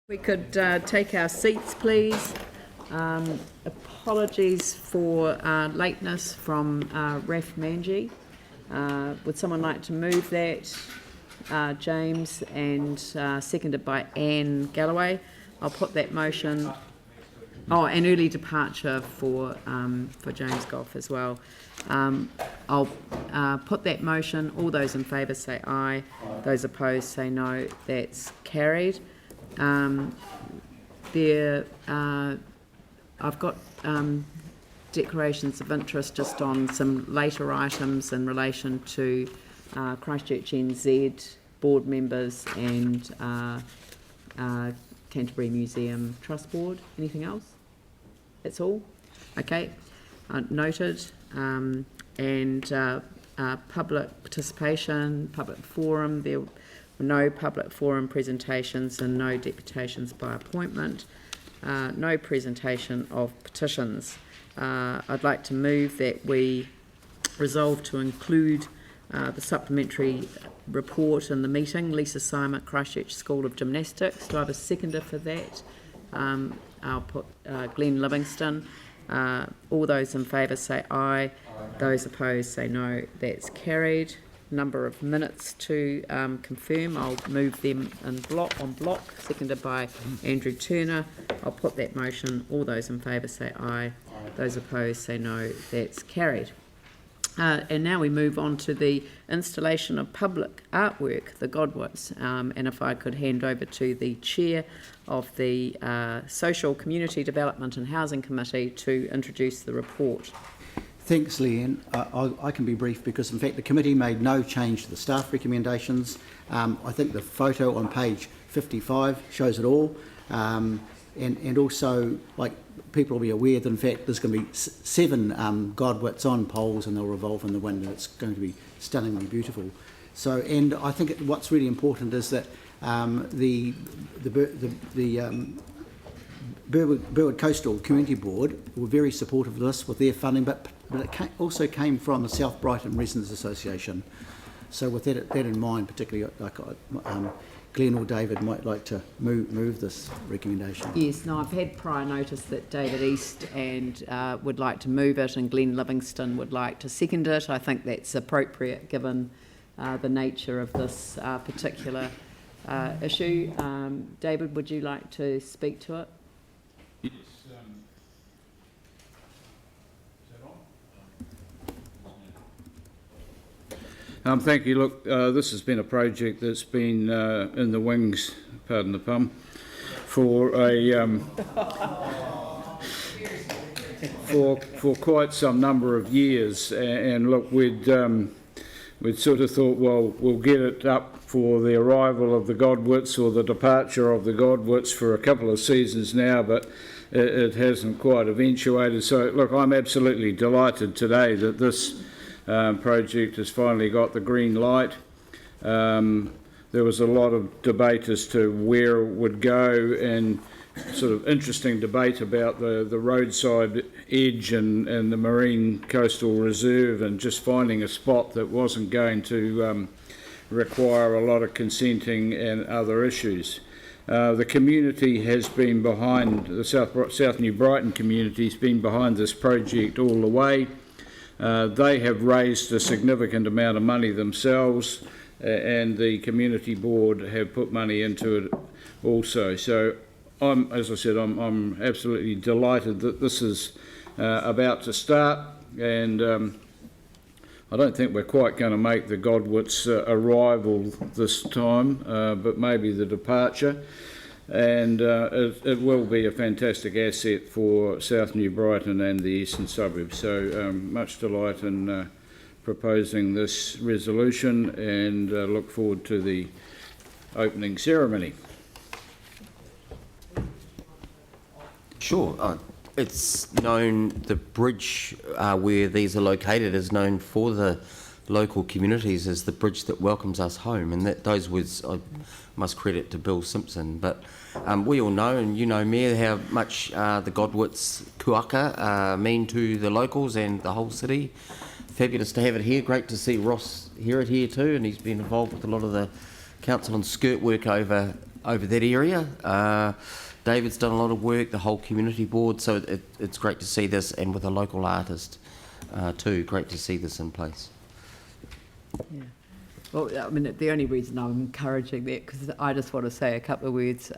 We could take our seats, please. Apologies for lateness from Raf Manji. Would someone like to move that? James, and seconded by Anne Galloway. I'll put that motion. Oh, an early departure for James Goff as well. I'll put that motion. All those in favour say aye. Those opposed say no. That's carried. I've got declarations of interest just on some later items in relation to Christchurch NZ board members and Canterbury Museum Trust Board. Anything else? That's all? Okay, noted. Public participation, public forum, there were no public forum presentations and no deputations by appointment. No presentation of petitions. I'd like to move that we resolve to include the supplementary report in the meeting. Lisa Simon, Christchurch School of Gymnastics. Do I have a seconder for that? I'll put Glenn Livingston. All those in favour say aye. Those opposed say no. That's carried. Number of minutes to confirm. I'll move them in block, seconded by Andrew Turner. I'll put that motion. All those in favour say aye. Those opposed say no. That's carried. And now we move on to the installation of public artwork, the Godwits. And if I could hand over to the chair of the Social, Community Development and Housing Committee to introduce the report. Thanks, Leanne. I can be brief because, in fact, the committee made no change to the staff recommendations. I think the photo on page 55 shows it all. And also, like, people will be aware that, in fact, there's going to be 7 Godwits on poles and they'll revolve in the wind, and it's going to be stunningly beautiful. So, and I think what's really important is that the Burwood Coastal Community Board were very supportive of this with their funding, but it also came from the South Brighton Residents Association. So with that in mind, particularly, Glenn or David might like to move this recommendation. Yes, no, I've had prior notice that David East and would like to move it, and Glenn Livingston would like to second it. I think that's appropriate given the nature of this particular issue. David, would you like to speak to it? Yes. Thank you. Look, this has been a project that's been in the wings, pardon the pun, for a for quite some number of years. And look, we'd sort of thought, well, we'll get it up for the arrival of the Godwits or the departure of the Godwits for a couple of seasons now, but it hasn't quite eventuated. So, look, I'm absolutely delighted today that this project has finally got the green light. There was a lot of debate as to where it would go, and sort of interesting debate about the roadside edge and the Marine Coastal Reserve, and just finding a spot that wasn't going to require a lot of consenting and other issues. The community has been behind, the South New Brighton community has been behind this project all the way. They have raised a significant amount of money themselves, and the community board have put money into it also. So, as I said, I'm absolutely delighted that this is about to start, and I don't think we're quite going to make the Godwits' arrival this time, but maybe the departure. And it will be a fantastic asset for South New Brighton and the eastern suburbs. So much delight in proposing this resolution, and look forward to the opening ceremony. Sure. It's known, the bridge where these are located is known for the local communities as the bridge that welcomes us home, and that those words I must credit to Bill Simpson. But we all know, and you know, Mayor, how much the Godwits kuaka mean to the locals and the whole city. Fabulous to have it here. Great to see Ross hear it here too, and he's been involved with a lot of the council and skirt work over over that area. David's done a lot of work, the whole community board, so it's great to see this, and with a local artist too. Great to see this in place. Yeah. Well, I mean, the only reason I'm encouraging that, because I just want to say a couple of words.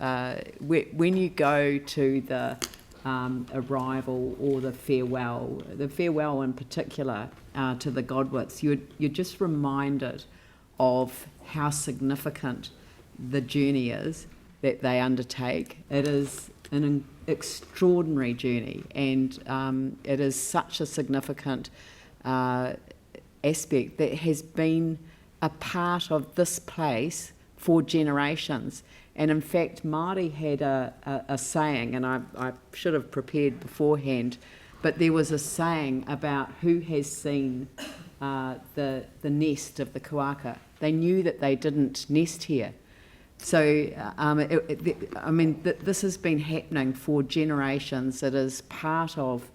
When you go to the arrival or the farewell in particular to the Godwits, you're just reminded of how significant the journey is that they undertake. It is an extraordinary journey, and it is such a significant aspect that has been a part of this place for generations. And in fact, Māori had a saying, and I should have prepared beforehand, but there was a saying about who has seen the nest of the kuaka. They knew that they didn't nest here. So, this has been happening for generations. It is part of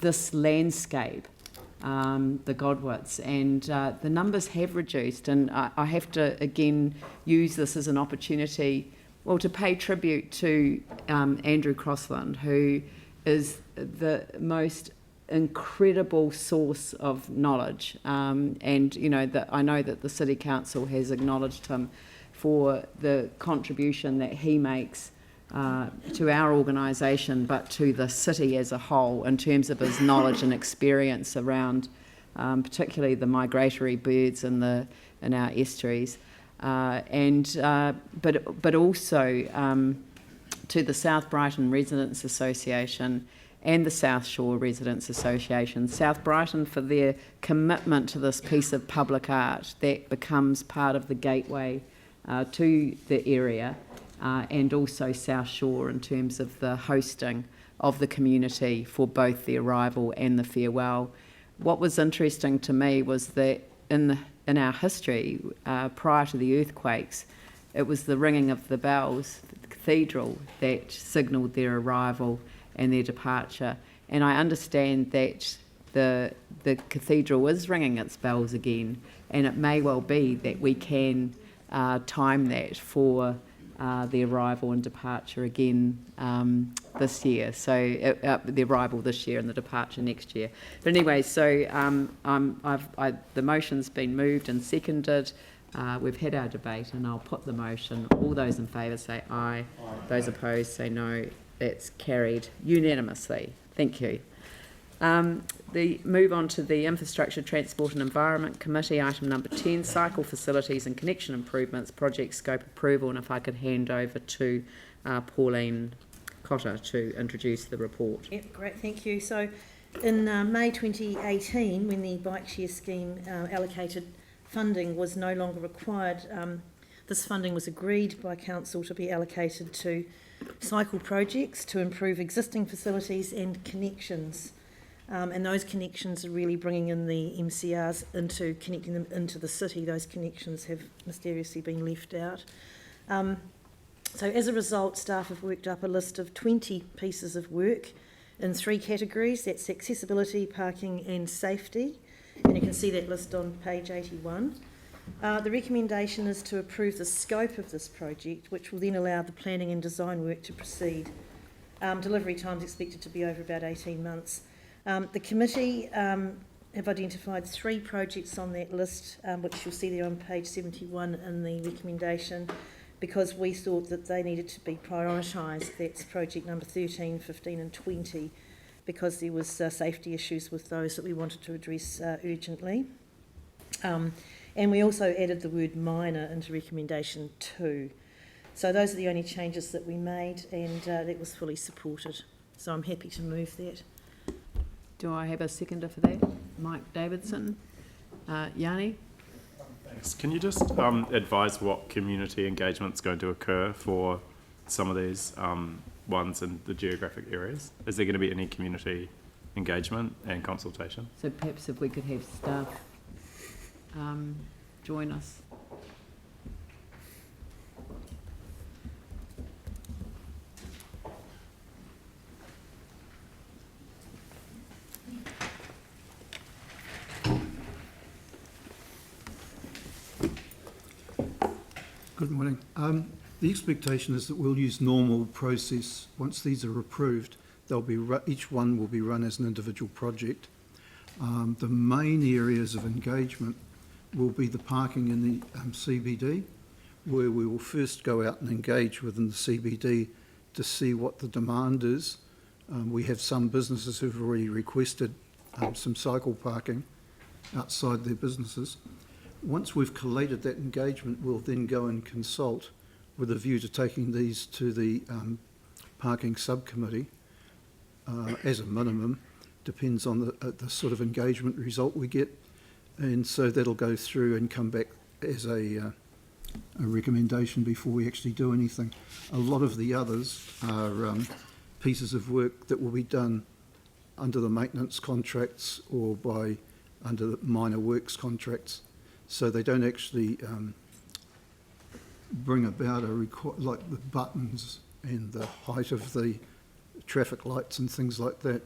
this landscape, the Godwits, and the numbers have reduced. And I have to, again, use this as an opportunity, well, to pay tribute to Andrew Crossland, who is the most incredible source of knowledge. And, you know, I know that the City Council has acknowledged him for the contribution that he makes to our organisation, but to the city as a whole, in terms of his knowledge and experience around particularly the migratory birds in our estuaries, but also to the South Brighton Residents Association and the South Shore Residents Association. South Brighton for their commitment to this piece of public art that becomes part of the gateway to the area, and also South Shore in terms of the hosting of the community for both the arrival and the farewell. What was interesting to me was that in our history, prior to the earthquakes, it was the ringing of the bells, the cathedral, that signalled their arrival and their departure. And I understand that the cathedral is ringing its bells again, and it may well be that we can time that for the arrival and departure again this year. So the arrival this year and the departure next year. But anyway, so the motion's been moved and seconded. We've had our debate, and I'll put the motion. All those in favour say aye. Those opposed say no. That's carried unanimously. Thank you. Move on to the Infrastructure, Transport and Environment Committee, item number 10, cycle facilities and connection improvements, project scope approval. And if I could hand over to Pauline Cotter to introduce the report. Yep, great, thank you. So in May 2018, when the bike share scheme allocated funding was no longer required, this funding was agreed by Council to be allocated to cycle projects to improve existing facilities and connections. And those connections are really bringing in the MCRs into connecting them into the city. Those connections have mysteriously been left out. So as a result, staff have worked up a list of 20 pieces of work in 3 categories. That's accessibility, parking and safety. And you can see that list on page 81. The recommendation is to approve the scope of this project, which will then allow the planning and design work to proceed. Delivery time is expected to be over about 18 months. The committee have identified 3 projects on that list, which you'll see there on page 71 in the recommendation, because we thought that they needed to be prioritised. That's project number 13, 15 and 20, because there was safety issues with those that we wanted to address urgently. And we also added the word minor into recommendation 2. So those are the only changes that we made, and that was fully supported. So I'm happy to move that. Do I have a seconder for that? Mike Davidson. Yanni? Thanks. Can you just advise what community engagement's going to occur for some of these ones in the geographic areas? Is there going to be any community engagement and consultation? So perhaps if we could have staff join us. Good morning. The expectation is that we'll use normal process. Once these are approved, they'll be each one will be run as an individual project. The main areas of engagement will be the parking in the CBD, where we will first go out and engage within the CBD to see what the demand is. We have some businesses who've already requested some cycle parking outside their businesses. Once we've collated that engagement, we'll then go and consult with a view to taking these to the parking subcommittee as a minimum. Depends on the sort of engagement result we get, and so that'll go through and come back as a recommendation before we actually do anything. A lot of the others are pieces of work that will be done under the maintenance contracts or under the minor works contracts, so they don't actually bring about like the buttons and the height of the traffic lights and things like that.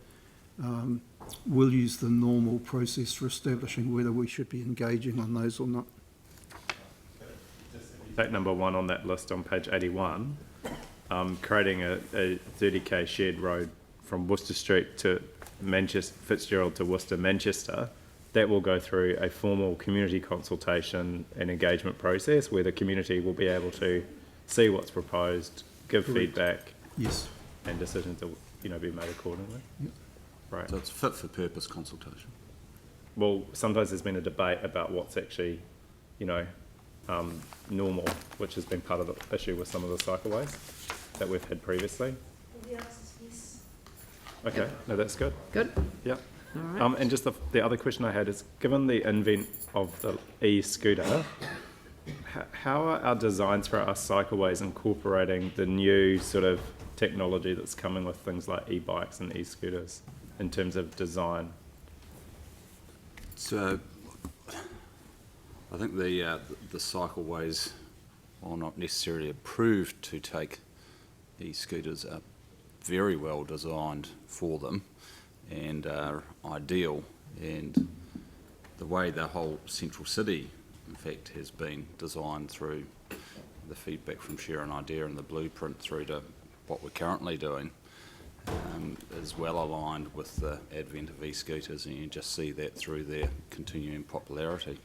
We'll use the normal process for establishing whether we should be engaging on those or not. Take number 1 on that list on page 81, creating a 30k shared road from Worcester Street to Fitzgerald to Worcester, Manchester. That will go through a formal community corsultation and engagement process where the community will be able to see what's proposed, give Correct. Feedback, Yes. and decisions will, be made accordingly. Yep. Right. So it's fit for purpose consultation. Well, sometimes there's been a debate about what's actually, normal, which has been part of the issue with some of the cycleways that we've had previously. The answer is yes. Okay, no, that's good. Good. Yep. All right. And just the other question I had is, given the invent of the e-scooter, how are our designs for our cycleways incorporating the new sort of technology that's coming with things like e-bikes and e-scooters in terms of design? So I think the cycleways, while not necessarily approved to take e-scooters, are very well designed for them and are ideal. And the way the whole central city, in fact, has been designed through the feedback from Share an Idea and the blueprint through to what we're currently doing, is well aligned with the advent of e-scooters, and you just see that through their continuing popularity.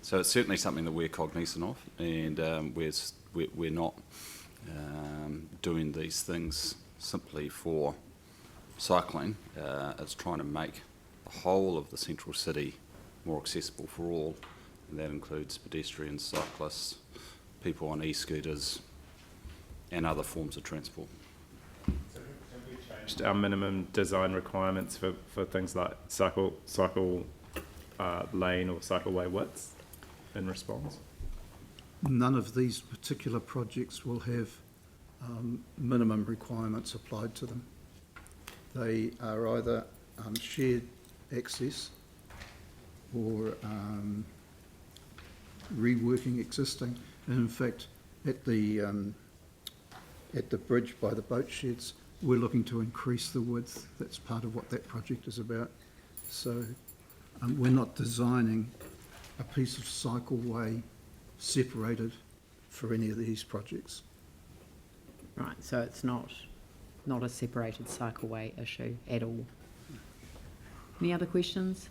So it's certainly something that we're cognizant of, and we're not doing these things simply for cycling. It's trying to make the whole of the central city more accessible for all, and that includes pedestrians, cyclists, people on e-scooters, and other forms of transport. Our minimum design requirements for things like cycle lane or cycleway widths in response? None of these particular projects will have minimum requirements applied to them. They are either shared access or reworking existing. And in fact, at the bridge by the boat sheds, we're looking to increase the width. That's part of what that project is about. So we're not designing a piece of cycleway separated for any of these projects. Right, so it's not a separated cycleway issue at all. Any other questions?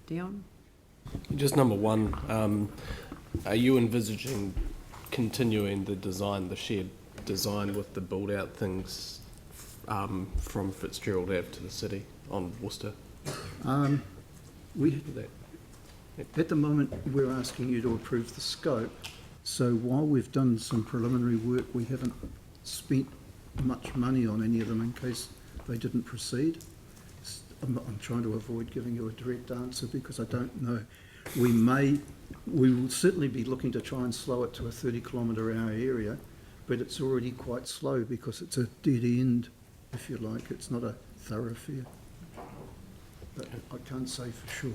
Dion? Just number 1, are you envisaging continuing the shared design with the build-out things from Fitzgerald Ave to the city on Worcester? At the moment, we're asking you to approve the scope. So while we've done some preliminary work, we haven't spent much money on any of them in case they didn't proceed. I'm trying to avoid giving you a direct answer because I don't know. We will certainly be looking to try and slow it to a 30-kilometre-hour area, but it's already quite slow because it's a dead end, if you like. It's not a thoroughfare. But I can't say for sure.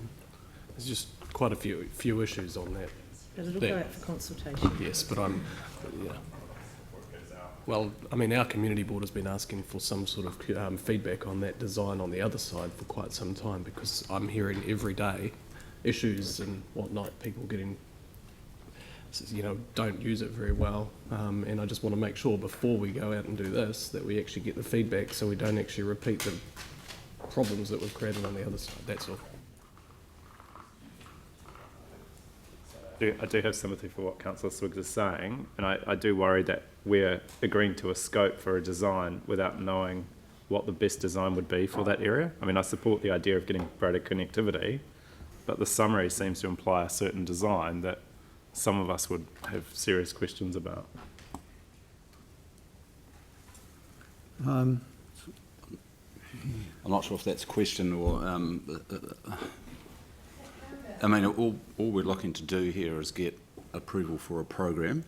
There's just quite a few issues on that. But it'll go out for consultation. Yes, but well, I mean, our community board has been asking for some sort of feedback on that design on the other side for quite some time, because I'm hearing every day issues and whatnot, people getting don't use it very well. And I just want to make sure before we go out and do this that we actually get the feedback so we don't actually repeat the problems that we've created on the other side. That's all. I do have sympathy for what Councillor Swiggs is saying, and I do worry that we're agreeing to a scope for a design without knowing what the best design would be for that area. I mean, I support the idea of getting greater connectivity, but the summary seems to imply a certain design that some of us would have serious questions about. I'm not sure if that's a question or... I mean, all we're looking to do here is get approval for a program.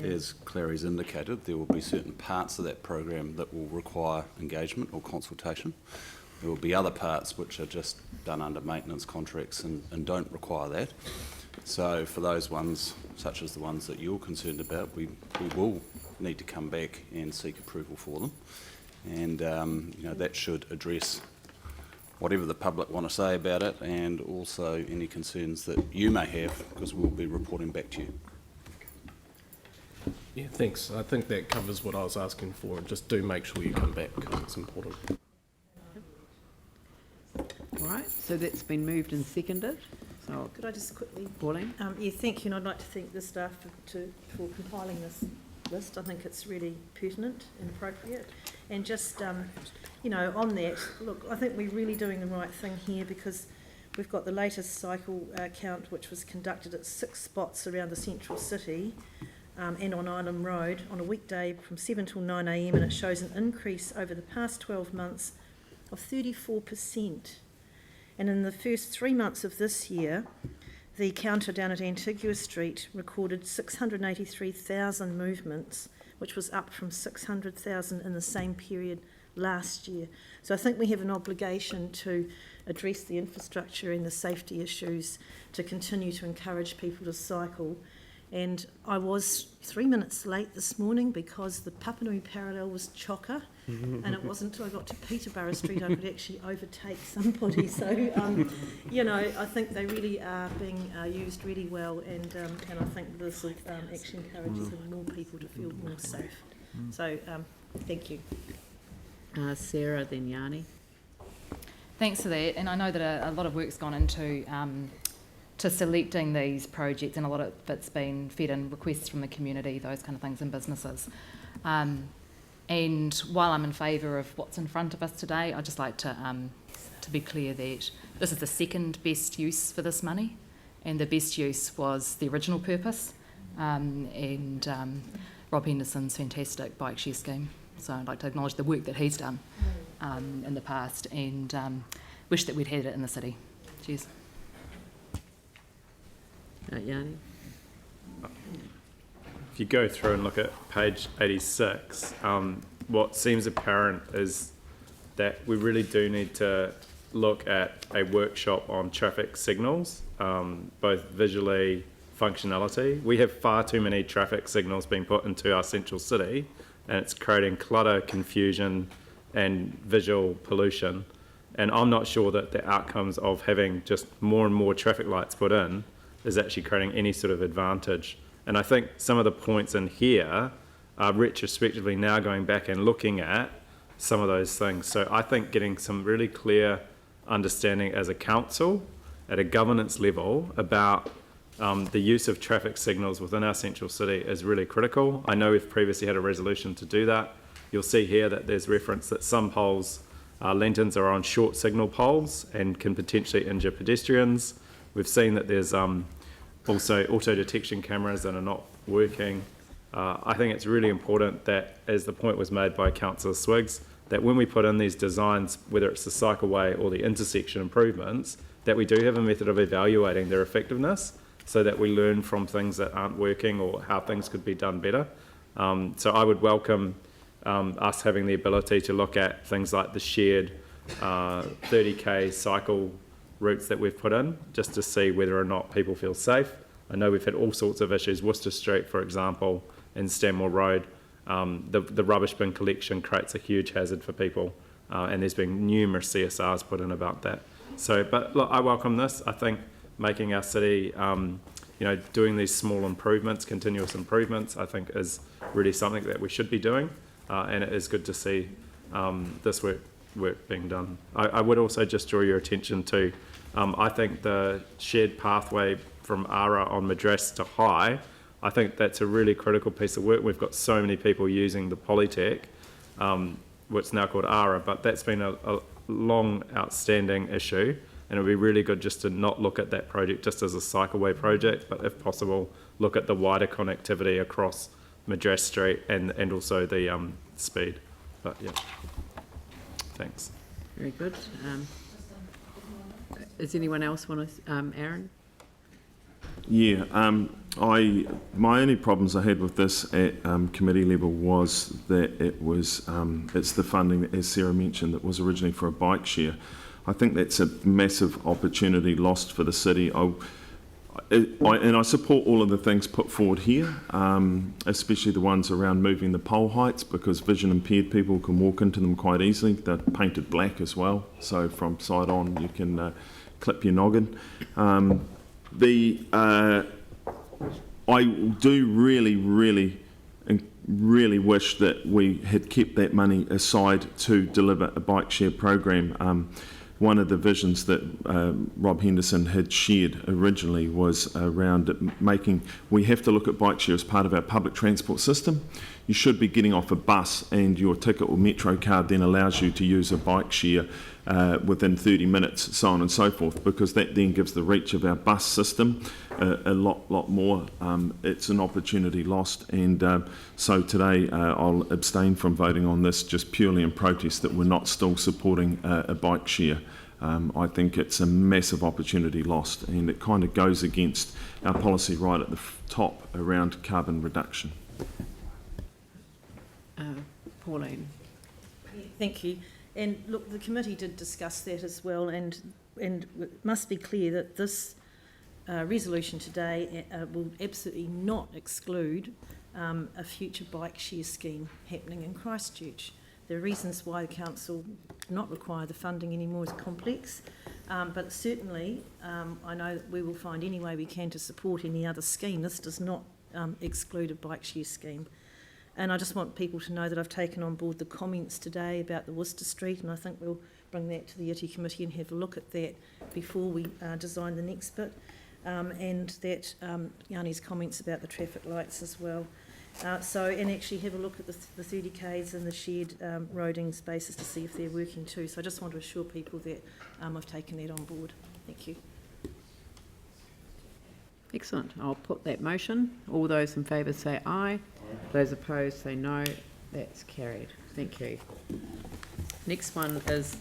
As Clary's indicated, there will be certain parts of that program that will require engagement or consultation. There will be other parts which are just done under maintenance contracts and don't require that. So for those ones, such as the ones that you're concerned about, we will need to come back and seek approval for them. And that should address whatever the public want to say about it, and also any concerns that you may have, because we'll be reporting back to you. Yeah, thanks. I think that covers what I was asking for, and just do make sure you come back because it's important. All right, so that's been moved and seconded. So, Could I just quickly... Pauline? Thank you, and I'd like to thank the staff for compiling this list. I think it's really pertinent and appropriate. And just, on that, look, I think we're really doing the right thing here, because we've got the latest cycle count, which was conducted at 6 spots around the central city and on Island Road on a weekday from 7 till 9 a.m, and it shows an increase over the past 12 months of 34%. And in the first 3 months of this year, the counter down at Antigua Street recorded 683,000 movements, which was up from 600,000 in the same period last year. So I think we have an obligation to address the infrastructure and the safety issues, to continue to encourage people to cycle. And I was 3 minutes late this morning because the Papanui parallel was chocker, and it wasn't until I got to Peterborough Street I could actually overtake somebody. So, I think they really are being used really well, and I think this will actually encourage more people to feel more safe. So, thank you. Sarah, then Yanni. Thanks for that, and I know that a lot of work's gone into to selecting these projects, and a lot of it's been fed in requests from the community, those kind of things, and businesses. And while I'm in favour of what's in front of us today, I'd just like to be clear that this is the second best use for this money, and the best use was the original purpose, and Rob Henderson's fantastic bike share scheme. So I'd like to acknowledge the work that he's done in the past, and wish that we'd had it in the city. Cheers. Yanni? If you go through and look at page 86, what seems apparent is that we really do need to look at a workshop on traffic signals, both visually, functionality. We have far too many traffic signals being put into our central city, and it's creating clutter, confusion, and visual pollution. And I'm not sure that the outcomes of having just more and more traffic lights put in is actually creating any sort of advantage. And I think some of the points in here are retrospectively now going back and looking at some of those things. So I think getting some really clear understanding as a council at a governance level about the use of traffic signals within our central city is really critical. I know we've previously had a resolution to do that. You'll see here that there's reference that some poles, lanterns are on short signal poles and can potentially injure pedestrians. We've seen that there's also auto detection cameras that are not working. I think it's really important that, as the point was made by Councillor Swiggs, that when we put in these designs, whether it's the cycleway or the intersection improvements, that we do have a method of evaluating their effectiveness so that we learn from things that aren't working or how things could be done better. So I would welcome us having the ability to look at things like the shared 30k cycle routes that we've put in, just to see whether or not people feel safe. I know we've had all sorts of issues. Worcester Street, for example, and Stanmore Road, the rubbish bin collection creates a huge hazard for people, and there's been numerous CSRs put in about that. So, but look, I welcome this. I think making our city doing these small improvements, continuous improvements, I think is really something that we should be doing, and it is good to see this work being done. I would also just draw your attention to, I think the shared pathway from Ara on Madras to High, I think that's a really critical piece of work. We've got so many people using the Polytech, what's now called Ara, but that's been a long outstanding issue, and it would be really good just to not look at that project just as a cycleway project, but if possible, look at the wider connectivity across Madras Street and also the speed. But yeah, thanks. Very good. Does anyone else want to, Aaron? Yeah, my only problems I had with this at committee level was that it's the funding, as Sarah mentioned, that was originally for a bike share. I think that's a massive opportunity lost for the city. And I support all of the things put forward here, especially the ones around moving the pole heights, because vision impaired people can walk into them quite easily. They're painted black as well, so from side on you can clip your noggin. I do really wish that we had kept that money aside to deliver a bike share program. One of the visions that Rob Henderson had shared originally was around we have to look at bike share as part of our public transport system. You should be getting off a bus and your ticket or metro card then allows you to use a bike share within 30 minutes, so on and so forth, because that then gives the reach of our bus system a lot more. It's an opportunity lost, and so today I'll abstain from voting on this just purely in protest that we're not still supporting a bike share. I think it's a massive opportunity lost, and it kind of goes against our policy right at the top around carbon reduction. Pauline. Thank you. And look, the committee did discuss that as well, and it must be clear that this resolution today will absolutely not exclude a future bike share scheme happening in Christchurch. The reasons why the council do not require the funding anymore is complex, but certainly I know that we will find any way we can to support any other scheme. This does not exclude a bike share scheme. And I just want people to know that I've taken on board the comments today about the Worcester Street, and I think we'll bring that to the ITI committee and have a look at that before we design the next bit, and that Yanni's comments about the traffic lights as well. And actually have a look at the 30Ks and the shared roading spaces to see if they're working too. So I just want to assure people that I've taken that on board. Thank you. Excellent. I'll put that motion. All those in favour say aye. Those opposed say no. That's carried. Thank you. Next one is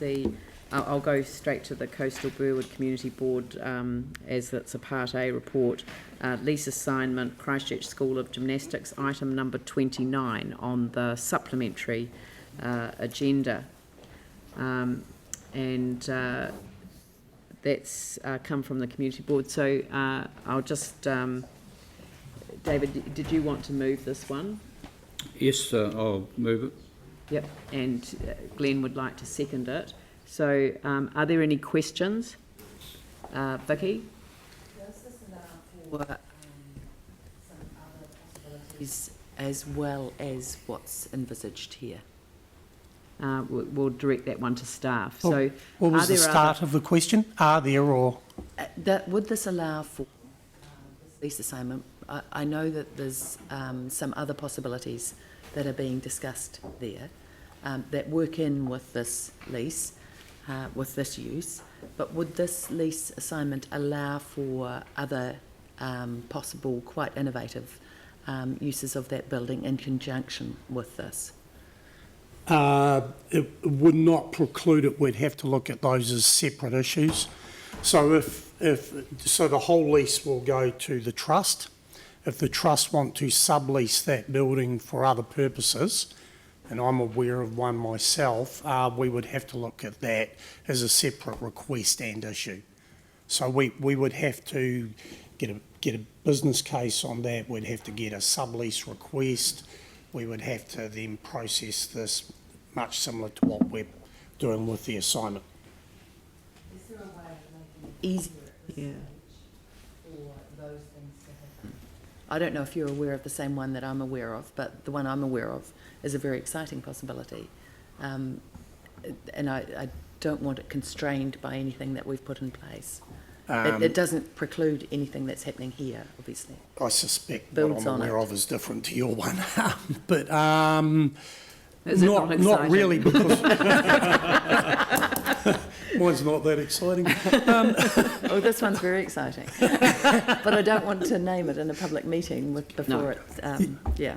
I'll go straight to the Coastal Burwood Community Board as it's a Part A report. Lease assignment, Christchurch School of Gymnastics, item number 29 on the supplementary agenda. That's come from the Community Board. So I'll just... David, did you want to move this one? Yes, I'll move it. Yep, and Glenn would like to second it. So are there any questions? Vicky? Does this allow for some other possibilities as well as what's envisaged here? We'll direct that one to staff. Well, So, what was the start of the question? Are there or? Would this allow for this lease assignment? I know that there's some other possibilities that are being discussed there that work in with this lease, with this use, but would this lease assignment allow for other possible, quite innovative uses of that building in conjunction with this? It would not preclude it. We'd have to look at those as separate issues. So so the whole lease will go to the trust. If the trust want to sublease that building for other purposes, and I'm aware of one myself, we would have to look at that as a separate request and issue. So we would have to get a business case on that. We'd have to get a sublease request. We would have to then process this much similar to what we're doing with the assignment. Is there a way of making it easier Yeah. for those things to happen. I don't know if you're aware of the same one that I'm aware of, but the one I'm aware of is a very exciting possibility. And I don't want it constrained by anything that we've put in place. It doesn't preclude anything that's happening here, obviously. I suspect Builds what I'm on aware it. of is different to your one, but Is it not not exciting? really because mine's not that exciting. Oh, this one's very exciting, but I don't want to name it in a public meeting before it. Yeah.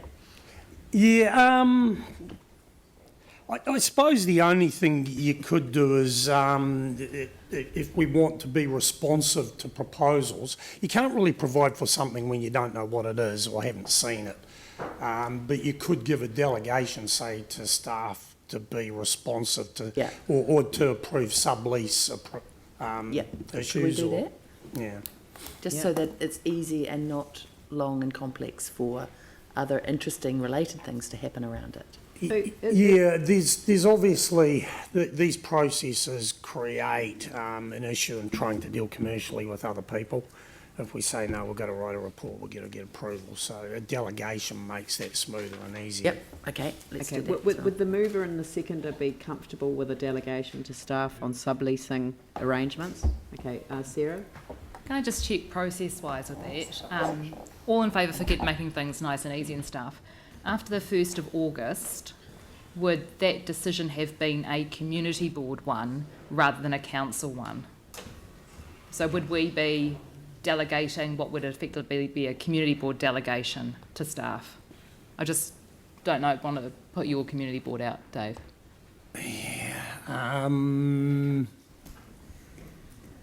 Yeah, I suppose the only thing you could do is, if we want to be responsive to proposals, you can't really provide for something when you don't know what it is or haven't seen it. But you could give a delegation, say, to staff to be responsive to, or to approve sublease issues. Should we do that? Yeah. Just so that it's easy and not long and complex for other interesting related things to happen around it. Yeah, there's obviously these processes create an issue in trying to deal commercially with other people. If we say no, we've got to write a report, we've got to get approval. So a delegation makes that smoother and easier. Yep. Okay. Let's Okay. do that. Would the mover and the seconder be comfortable with a delegation to staff on subleasing arrangements? Okay, Sarah? Can I just check process-wise with that? All in favour for making things nice and easy and stuff. After the 1st of August, would that decision have been a community board one rather than a council one? So would we be delegating what would effectively be a community board delegation to staff? I just don't know, want to put your community board out, Dave.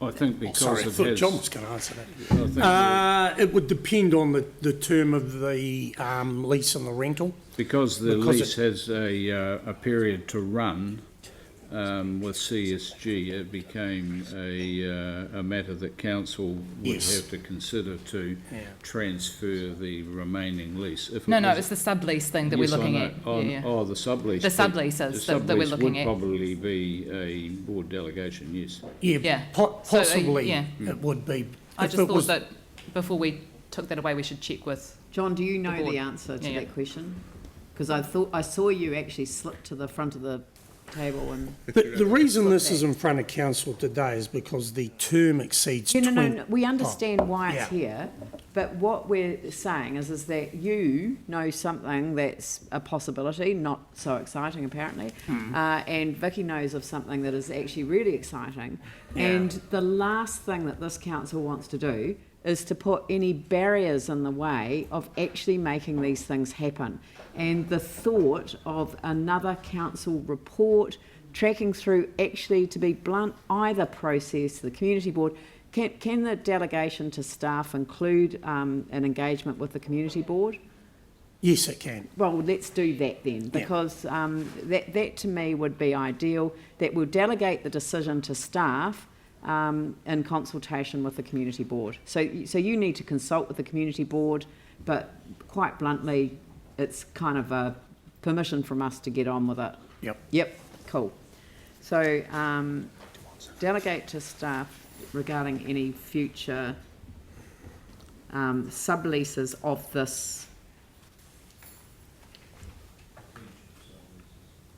I think because Sorry, I it thought has... John was going to answer that. I think that It would depend on the term of the lease and the rental. because the lease has a period to run with CSG, it became a matter that council would have to consider to transfer the remaining lease. If No, it's the sublease thing that we're looking at. Oh, the sublease. The subleases that we're looking at. Would probably be a board delegation, yes. Yeah, possibly it would be. I If just it thought was- that before we took that away, we should check with. John, do you know board. the answer to Yeah. that question? Because I saw you actually slip to the front of the table and... The reason this is in front of council today is because the term exceeds Yeah, 20... no, we understand why it's Yeah. here, but what we're saying is that you know something that's a possibility, not so exciting apparently, and Vicky knows of something that is actually really exciting, and the last thing that this council wants to do is to put any barriers in the way of actually making these things happen. And the thought of another council report tracking through, actually, to be blunt, either process, the community board, can the delegation to staff include an engagement with the community board? Yes, it can. Well, let's do that then, because that to me would be ideal, that we'll delegate the decision to staff in consultation with the community board. So you need to consult with the community board, but quite bluntly, it's kind of a permission from us to get on with it. Yep, cool. So delegate to staff regarding any future subleases of this.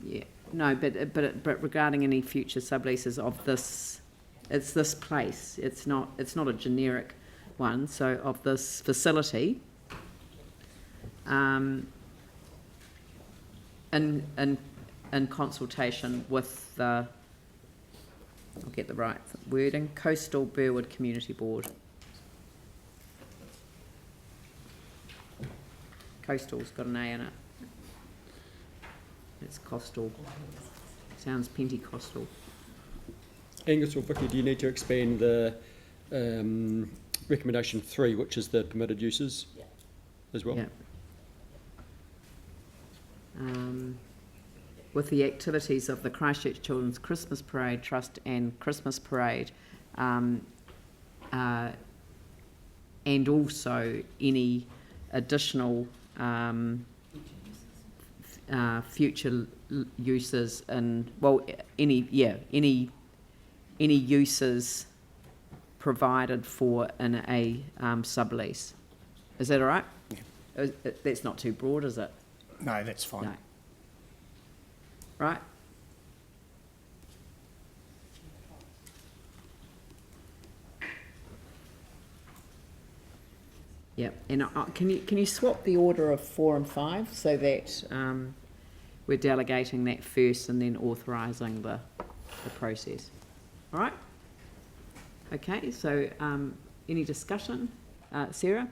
Yeah, no, but regarding any future subleases of this, it's this place. It's not a generic one. So of this facility, in consultation with the, I'll get the right wording, Coastal Burwood Community Board. Coastal's got an A in it. It's coastal. Sounds Pentecostal. Angus or Vicky, do you need to expand the recommendation 3, which is the permitted uses as well? Yeah. With the activities of the Christchurch Children's Christmas Parade Trust and Christmas Parade, and also any additional future uses and any uses provided for in a sublease. Is that all right? Yeah. That's not too broad, is it? No, that's fine. No. Right? Yep, and can you swap the order of 4 and 5 so that we're delegating that first and then authorising the process? All right? Okay, so any discussion? Sarah?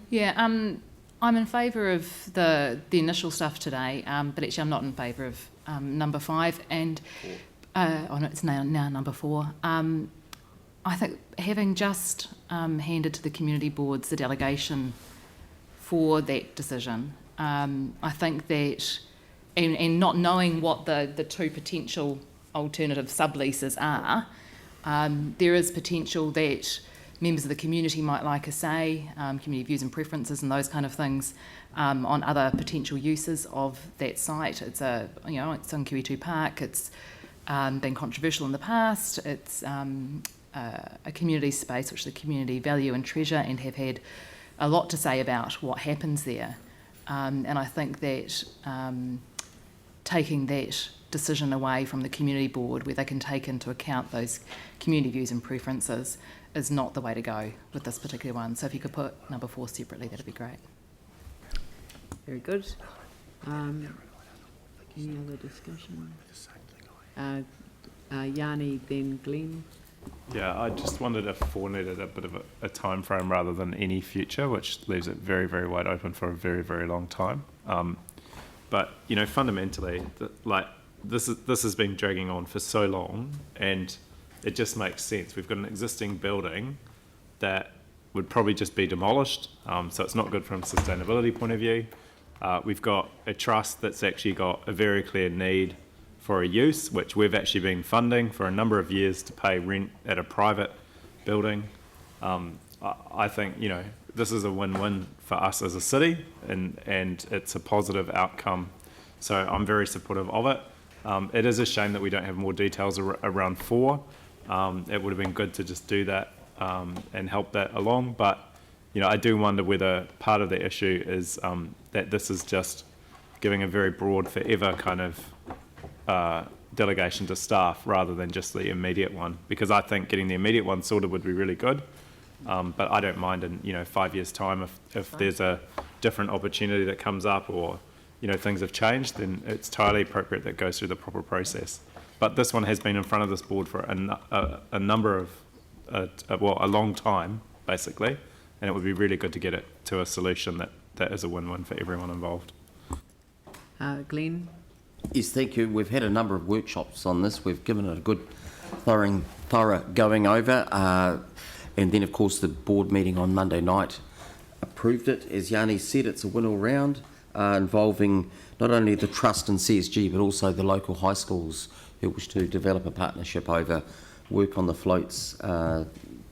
Yeah, I'm in favour of the initial stuff today, but actually I'm not in favour of number 5 and no, it's now number 4. I think having just handed to the community boards the delegation for that decision, I think that, and not knowing what the two potential alternative subleases are, there is potential that members of the community might like a say, community views and preferences and those kind of things on other potential uses of that site. It's it's on QE2 Park. It's been controversial in the past. It's a community space which the community value and treasure and have had a lot to say about what happens there. And I think that taking that decision away from the community board where they can take into account those community views and preferences is not the way to go with this particular one. So if you could put number 4 separately, that'd be great. Very good. Any other discussion? Yanni, then Glenn. Yeah, I just wondered if 4 needed a bit of a time frame rather than any future, which leaves it very, very wide open for a very, very long time. But fundamentally, this has been dragging on for so long, and it just makes sense. We've got an existing building that would probably just be demolished, so it's not good from a sustainability point of view. We've got a trust that's actually got a very clear need for a use, which we've actually been funding for a number of years to pay rent at a private building. I think, this is a win-win for us as a city, and it's a positive outcome. So I'm very supportive of it. It is a shame that we don't have more details around 4. It would have been good to just do that and help that along. But, I do wonder whether part of the issue is that this is just giving a very broad forever kind of delegation to staff rather than just the immediate one, because I think getting the immediate one sorted would be really good, but I don't mind in 5 years time if there's a different opportunity that comes up or things have changed, then it's entirely appropriate that it goes through the proper process. But this one has been in front of this board for a number of a long time basically, and it would be really good to get it to a solution that is a win-win for everyone involved. Glenn? Yes, thank you. We've had a number of workshops on this. We've given it a good thorough going over. And then, of course, the board meeting on Monday night approved it. As Yanni said, it's a win all round, involving not only the trust and CSG, but also the local high schools who wish to develop a partnership over work on the floats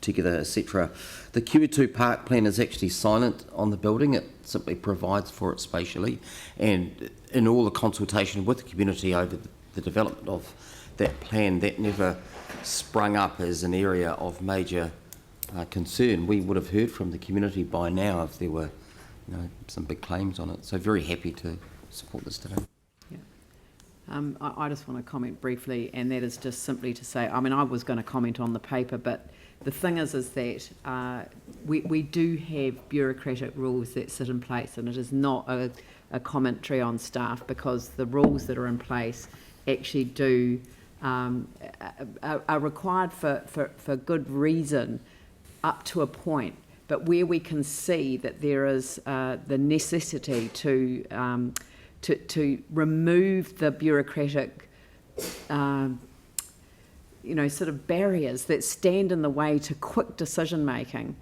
together, etc. The QE2 Park plan is actually silent on the building. It simply provides for it spatially, and in all the consultation with the community over the development of that plan, that never sprung up as an area of major concern. We would have heard from the community by now if there were some big claims on it. So very happy to support this today. Yeah. I just want to comment briefly, and that is just simply to say, I was going to comment on the paper, but the thing is that we do have bureaucratic rules that sit in place, and it is not a commentary on staff, because the rules that are in place actually do are required for good reason up to a point. But where we can see that there is the necessity to remove the bureaucratic sort of barriers that stand in the way to quick decision making,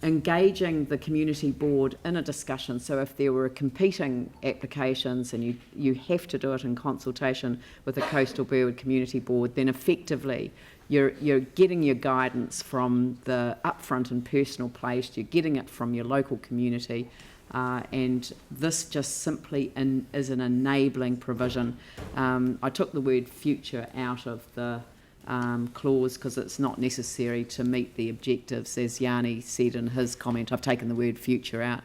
engaging the community board in a discussion. So if there were competing applications and you have to do it in consultation with the Coastal Burwood Community Board, then effectively you're getting your guidance from the upfront and personal place, you're getting it from your local community, and this just simply is an enabling provision. I took the word future out of the clause, because it's not necessary to meet the objectives, as Yanni said in his comment. I've taken the word future out.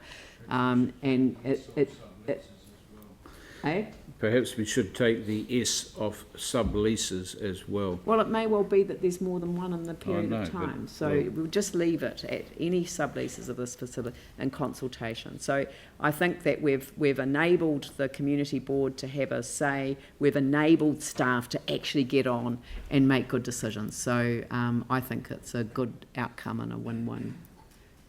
And Perhaps we should take the S off subleases as well. Well, it may well be that there's more than one in the period know, of time, but- so we'll just leave it at any subleases of this facility in consultation. So I think that we've enabled the community board to have a say, we've enabled staff to actually get on and make good decisions. So I think it's a good outcome and a win-win.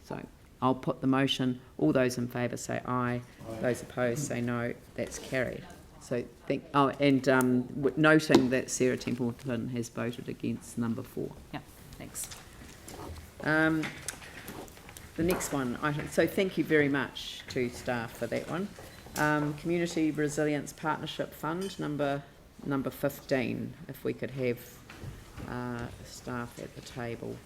So I'll put the motion. All those in favour say aye. Those opposed say no. That's carried. So noting that Sarah Templeton has voted against number 4. Yeah, thanks. The next one, so thank you very much to staff for that one. Community Resilience Partnership Fund, number 15, if we could have staff at the table.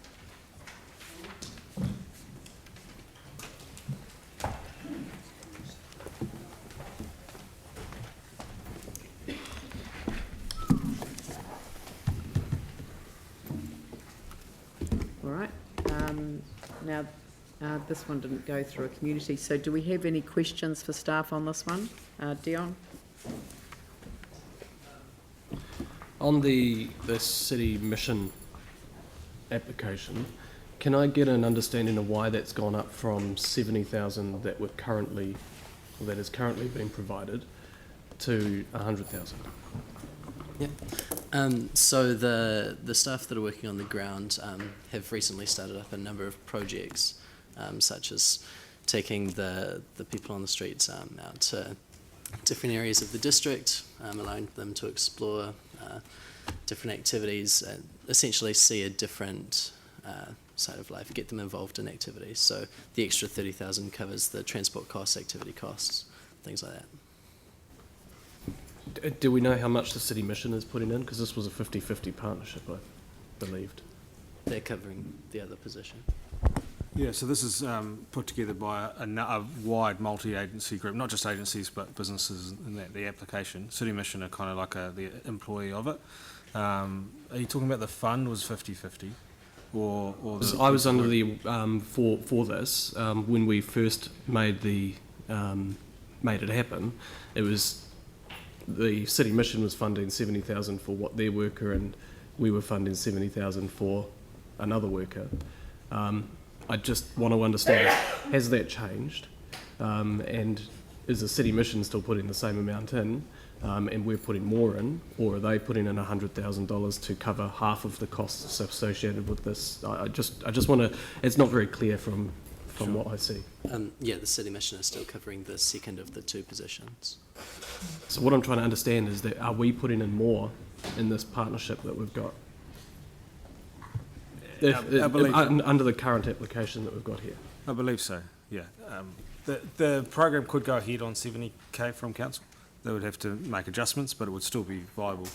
All right. Now, this one didn't go through a community, so do we have any questions for staff on this one? Dion? On the city mission application, can I get an understanding of why that's gone up from 70,000 that is currently being provided to 100,000? Yep. So the staff that are working on the ground have recently started up a number of projects, such as taking the people on the streets out to different areas of the district, allowing them to explore different activities, essentially see a different side of life, get them involved in activities. So the extra 30,000 covers the transport costs, activity costs, things like that. Do we know how much the city mission is putting in? Because this was a 50-50 partnership, I believed. They're covering the other position. Yeah, so this is put together by a wide multi-agency group, not just agencies but businesses in that the application. City Mission are kind of like the employee of it. Are you talking about the fund was 50-50? Or I was under the for this when we first made it happen. It was the city mission was funding 70,000 for what their worker, and we were funding 70,000 for another worker. I just want to understand, has that changed? And is the city mission still putting the same amount in, and we're putting more in, or are they putting in $100,000 to cover half of the costs associated with this? I just want to. It's not very clear from Sure. what I see. Yeah, the city mission is still covering the second of the two positions. So what I'm trying to understand is that are we putting in more in this partnership that we've got? I believe under the current application that we've got here. I believe so. Yeah. The program could go ahead on 70k from council. They would have to make adjustments, but it would still be viable.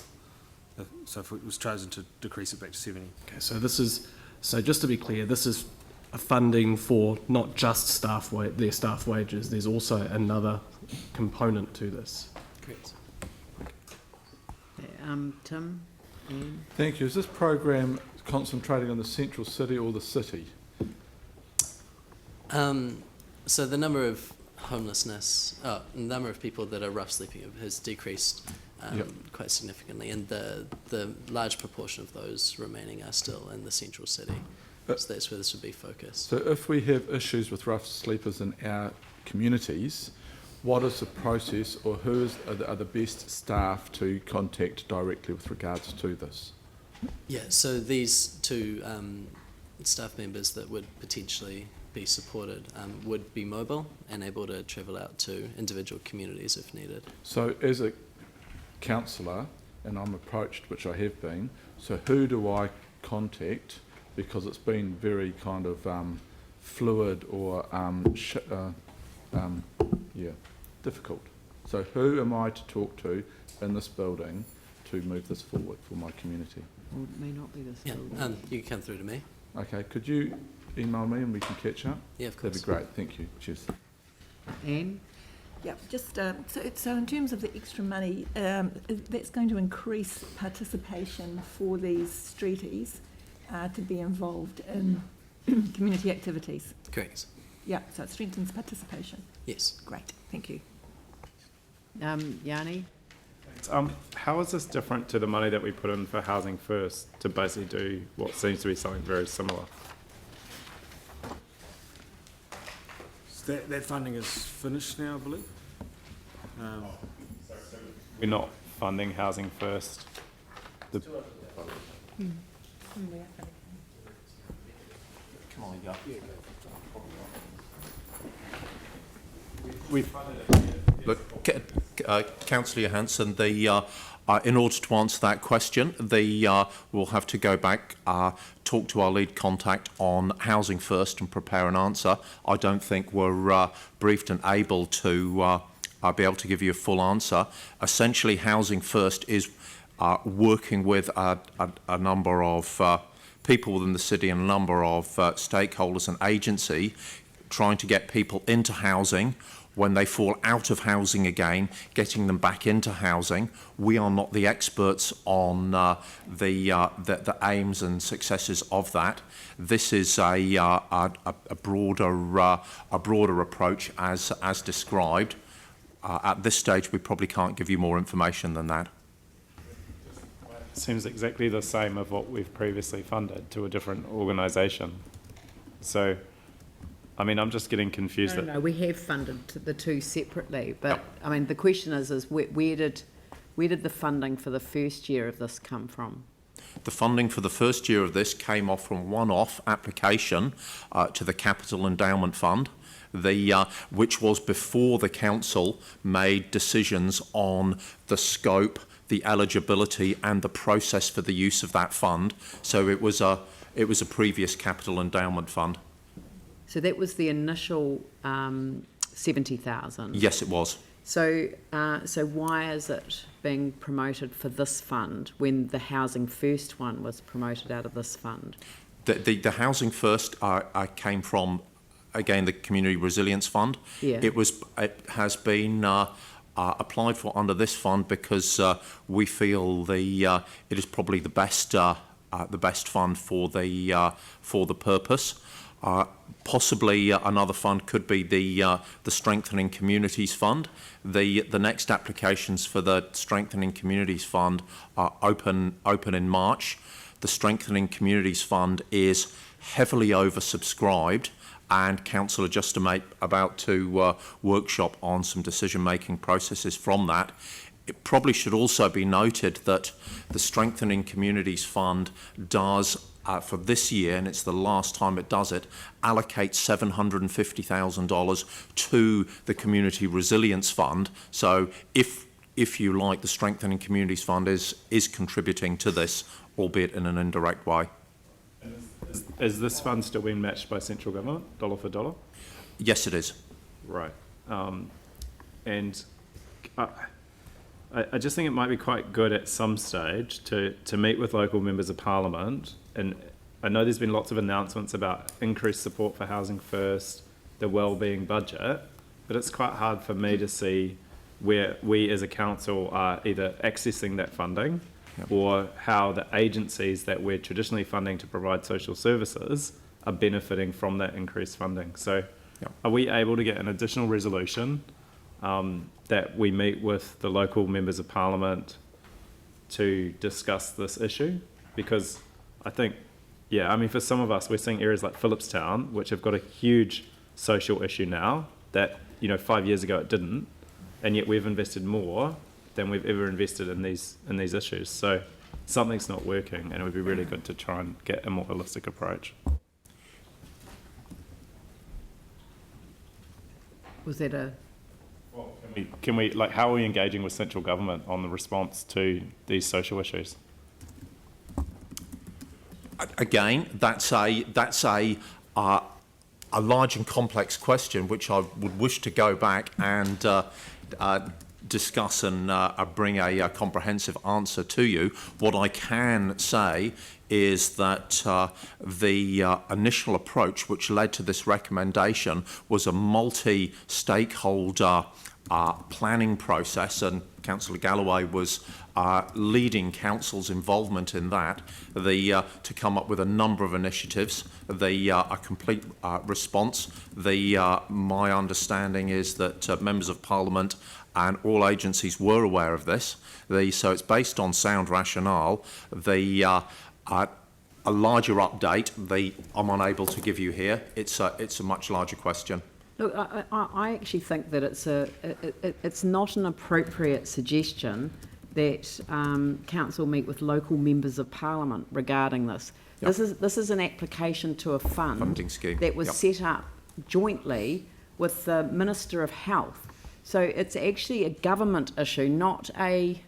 So if it was chosen to decrease it back to 70. Okay, so just to be clear, this is a funding for not just their staff wages. There's also another component to this. Correct. Tim? Ian? Thank you. Is this program concentrating on the central city or the city? So the number of the number of people that are rough sleeping has decreased quite significantly, and the large proportion of those remaining are still in the central city. So that's where this would be focused. So if we have issues with rough sleepers in our communities, what is the process, or who are the best staff to contact directly with regards to this? Yeah, so these two staff members that would potentially be supported would be mobile and able to travel out to individual communities if needed. So as a councillor, and I'm approached, which I have been, so who do I contact? Because it's been very kind of fluid or difficult. So who am I to talk to in this building to move this forward for my community? Well, it may not be this Yeah, building. you can come through to me. Okay, could you email me and we can catch up? Yeah, of course. That'd be great, thank you. Cheers. Anne? Yeah, just so in terms of the extra money, that's going to increase participation for these streeties to be involved in community activities. Correct. Yeah, so it strengthens participation. Yes. Great, thank you. Yanni? How is this different to the money that we put in for Housing First to basically do what seems to be something very similar? So that funding is finished now, I believe. We're not funding Housing First. Look, Councillor Johansson, in order to answer that question, we'll have to go back, talk to our lead contact on Housing First and prepare an answer. I don't think we're briefed and able to be able to give you a full answer. Essentially, Housing First is working with a number of people within the city and a number of stakeholders and agency, trying to get people into housing. When they fall out of housing again, getting them back into housing. We are not the experts on the aims and successes of that. This is a broader approach as described. At this stage, we probably can't give you more information than that. Seems exactly the same of what we've previously funded to a different organisation. So, I mean, I'm just getting confused. No, we have funded the two separately, but I mean, the question is where did the funding for the first year of this come from? The funding for the first year of this came off from one-off application to the Capital Endowment Fund, which was before the council made decisions on the scope, the eligibility, and the process for the use of that fund. So it was a previous Capital Endowment Fund. So that was the initial 70,000. Yes, it was. So why is it being promoted for this fund when the Housing First one was promoted out of this fund? The Housing First came from, again, the Community Resilience Fund. Yeah. It has been applied for under this fund because we feel it is probably the best fund for the purpose. Possibly another fund could be the Strengthening Communities Fund. The next applications for the Strengthening Communities Fund are open in March. The Strengthening Communities Fund is heavily oversubscribed, and council are just about to workshop on some decision-making processes from that. It probably should also be noted that the Strengthening Communities Fund does, for this year, and it's the last time it does it, allocate $750,000 to the Community Resilience Fund. So if you like, the Strengthening Communities Fund is contributing to this, albeit in an indirect way. Is this fund still being matched by central government, dollar for dollar? Yes, it is. Right. And I just think it might be quite good at some stage to meet with local members of parliament. And I know there's been lots of announcements about increased support for Housing First, the wellbeing budget, but it's quite hard for me to see where we as a council are either accessing that funding or how the agencies that we're traditionally funding to provide social services are benefiting from that increased funding. So are we able to get an additional resolution that we meet with the local members of parliament to discuss this issue? Because I think, I mean, for some of us, we're seeing areas like Phillipstown, which have got a huge social issue now that, 5 years ago it didn't, and yet we've invested more than we've ever invested in these issues. So something's not working, and it would be really good to try and get a more holistic approach. Was that a... Well, can we how are we engaging with central government on the response to these social issues? Again, that's a large and complex question, which I would wish to go back and discuss and bring a comprehensive answer to you. What I can say is that the initial approach which led to this recommendation was a multi-stakeholder planning process, and Councillor Galloway was leading Council's involvement in that, to come up with a number of initiatives, a complete response. My understanding is that members of Parliament and all agencies were aware of this. So it's based on sound rationale. A larger update, I'm unable to give you here. It's a much larger question. Look, I actually think that it's not an appropriate suggestion that council meet with local members of Parliament regarding this. Yep. This is an application to a funding scheme that was set up jointly with the Minister of Health. So it's actually a government issue, not a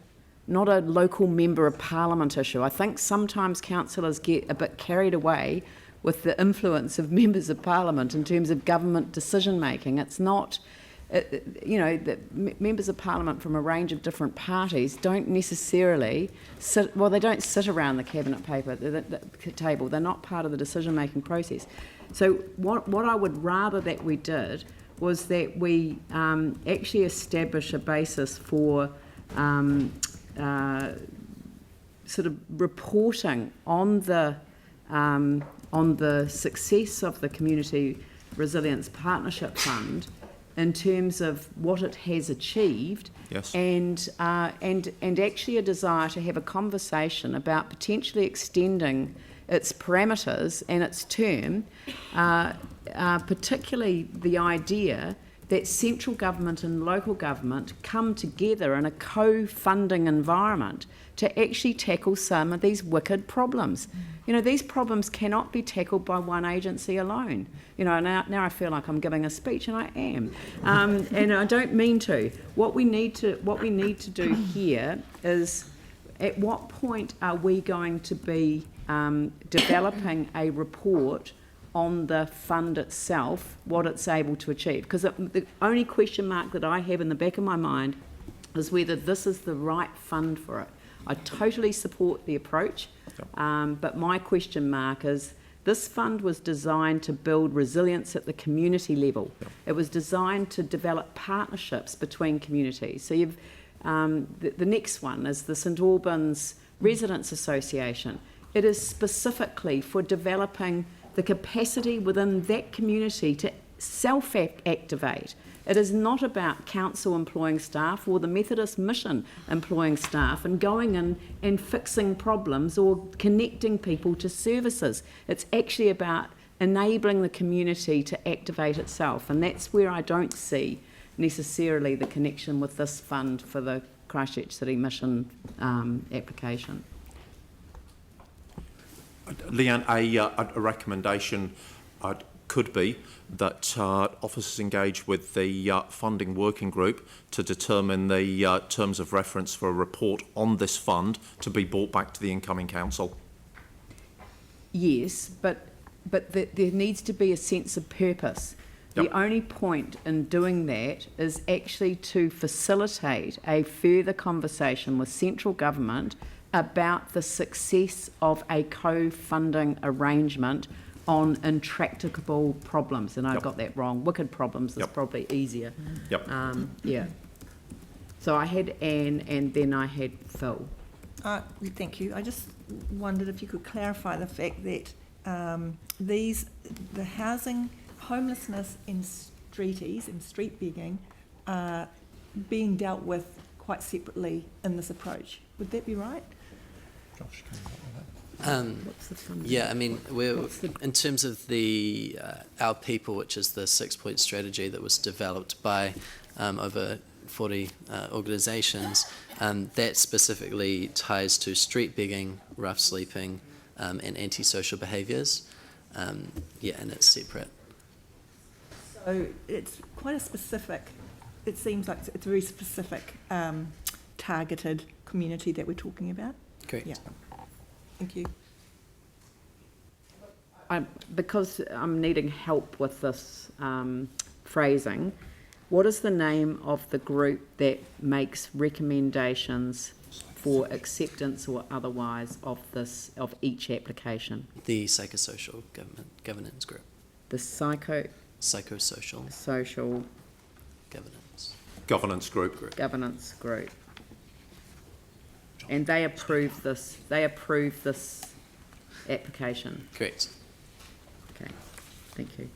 local member of Parliament issue. I think sometimes councillors get a bit carried away with the influence of members of Parliament in terms of government decision making. It's not, the members of Parliament from a range of different parties don't necessarily sit, they don't sit around the cabinet table. They're not part of the decision making process. So what I would rather that we did was that we actually establish a basis for sort of reporting on the success of the Community Resilience Partnership Fund in terms of what it has achieved, yes, and actually a desire to have a conversation about potentially extending its parameters and its term, particularly the idea that central government and local government come together in a co-funding environment to actually tackle some of these wicked problems. These problems cannot be tackled by one agency alone. Now I feel like I'm giving a speech, and I am, and I don't mean to. What we need to do here is, at what point are we going to be developing a report on the fund itself, what it's able to achieve? Because the only question mark that I have in the back of my mind is whether this is the right fund for it. I totally support the approach, but my question mark is, this fund was designed to build resilience at the community level. It was designed to develop partnerships between communities. So you've the next one is the St Albans Residents Association. It is specifically for developing the capacity within that community to self-activate. It is not about council employing staff or the Methodist Mission employing staff and going in and fixing problems or connecting people to services. It's actually about enabling the community to activate itself, and that's where I don't see necessarily the connection with this fund for the Christchurch City Mission application. Leanne, a recommendation could be that officers engage with the funding working group to determine the terms of reference for a report on this fund to be brought back to the incoming council. Yes, but there needs to be a sense of purpose. Yep. The only point in doing that is actually to facilitate a further conversation with central government about the success of a co-funding arrangement on intractable problems. And I got that wrong. Wicked problems is probably easier. Yep. Yeah. So I had Anne and then I had Phil. Thank you. I just wondered if you could clarify the fact that the housing, homelessness and streeties and street begging are being dealt with quite separately in this approach. Would that be right? What's the funding? Yeah, I mean, in terms of the Our People, which is the 6-point strategy that was developed by over 40 organisations, that specifically ties to street begging, rough sleeping, and antisocial behaviours. And it's separate. So it's quite a specific, it seems like it's a very specific targeted community that we're talking about. Correct. Yeah. Thank you. Because I'm needing help with this phrasing, What is the name of the group that makes recommendations for acceptance or otherwise of each application? The psychosocial governance group. The Psychosocial social Governance group. governance group. And they approve this application. Correct. Okay, thank you.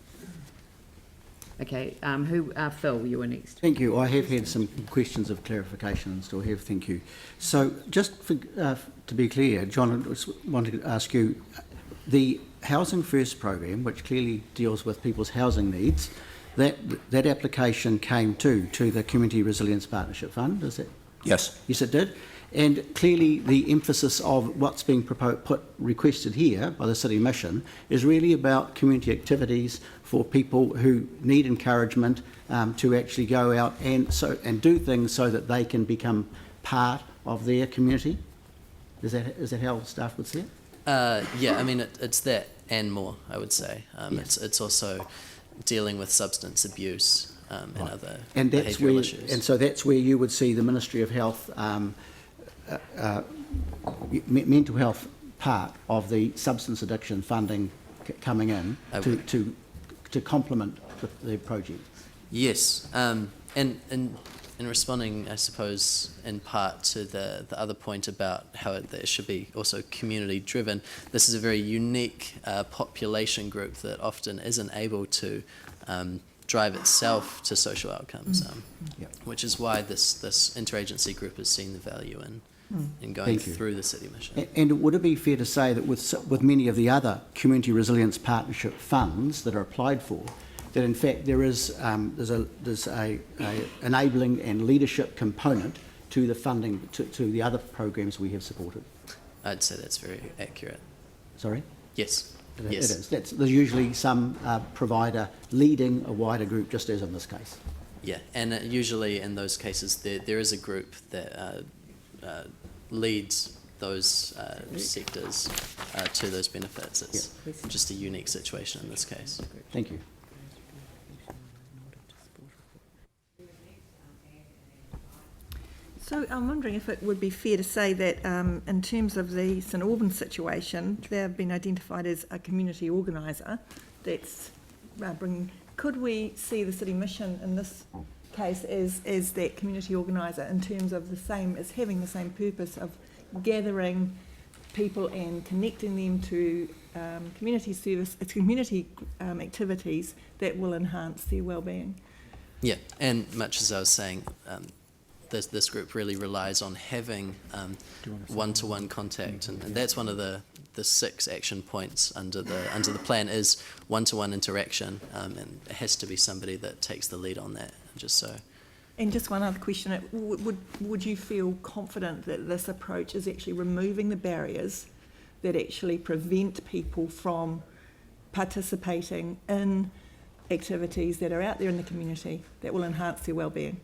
Okay, Phil, you were next. Thank you. I have had some questions of clarification and still have, thank you. So just to be clear, John, I just wanted to ask you, the Housing First program, which clearly deals with people's housing needs, that application came to the Community Resilience Partnership Fund, is it? Yes. Yes, it did. And clearly the emphasis of what's being requested here by the City Mission is really about community activities for people who need encouragement to actually go out and do things so that they can become part of their community. Is that how staff would see it? Yeah, I mean, it's that and more, I would say. Yes. It's also dealing with substance abuse and other and that's behavioural issues. And so that's where you would see the Ministry of Health, mental health part of the substance addiction funding coming in to complement the project. Yes, and in responding, I suppose, in part to the other point about how it should be also community driven, this is a very unique population group that often isn't able to drive itself to social outcomes, which is why this interagency group has seen the value in going through the City Mission. And would it be fair to say that with many of the other Community Resilience Partnership funds that are applied for, that in fact there's a enabling and leadership component to the funding to the other programs we have supported? I'd say that's very accurate. Sorry? Yes. It Yes. is. There's usually some provider leading a wider group, just as in this case. Yeah, and usually in those cases there is a group that leads those sectors to those benefits. It's just a unique situation in this case. Thank you. So I'm wondering if it would be fair to say that in terms of the St Albans situation, they've been identified as a community organiser that's bringing... Could we see the City Mission in this case as that community organiser in terms of having the same purpose of gathering people and connecting them to community service, community activities that will enhance their well-being? Yeah, and much as I was saying, this group really relies on having one-to-one contact, and that's one of the 6 action points under the plan is one-to-one interaction, and it has to be somebody that takes the lead on that. Just so. And just one other question: would you feel confident that this approach is actually removing the barriers that actually prevent people from participating in activities that are out there in the community that will enhance their well-being?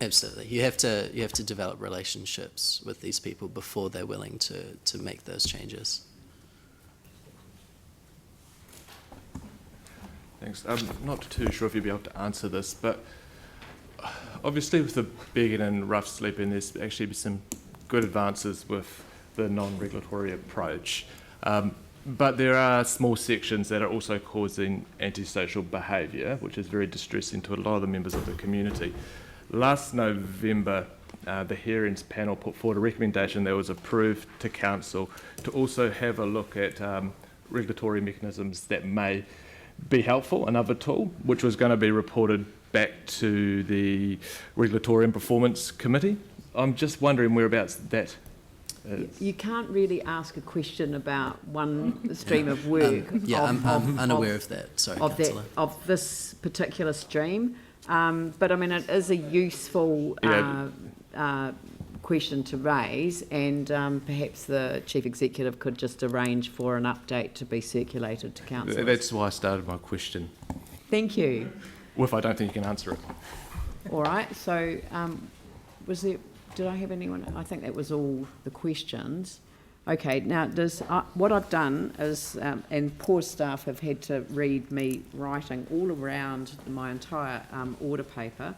Absolutely. You have to develop relationships with these people before they're willing to make those changes. Thanks. I'm not too sure if you'll be able to answer this, but obviously with the begging and rough sleeping, there's actually been some good advances with the non-regulatory approach. But there are small sections that are also causing antisocial behaviour, which is very distressing to a lot of the members of the community. Last November, the hearings panel put forward a recommendation that was approved to Council to also have a look at regulatory mechanisms that may be helpful, another tool, which was going to be reported back to the Regulatory and Performance Committee. I'm just wondering whereabouts that is. You can't really ask a question about one stream of work. I'm unaware of that. Sorry, Councillor. Of this particular stream. But I mean, it is a useful question to raise, and perhaps the Chief Executive could just arrange for an update to be circulated to Council. That's why I started my question. Thank you. Well, if I don't think you can answer it. All right, so did I have anyone? I think that was all the questions. Okay, now what I've done is, and poor staff have had to read me writing all around my entire order paper,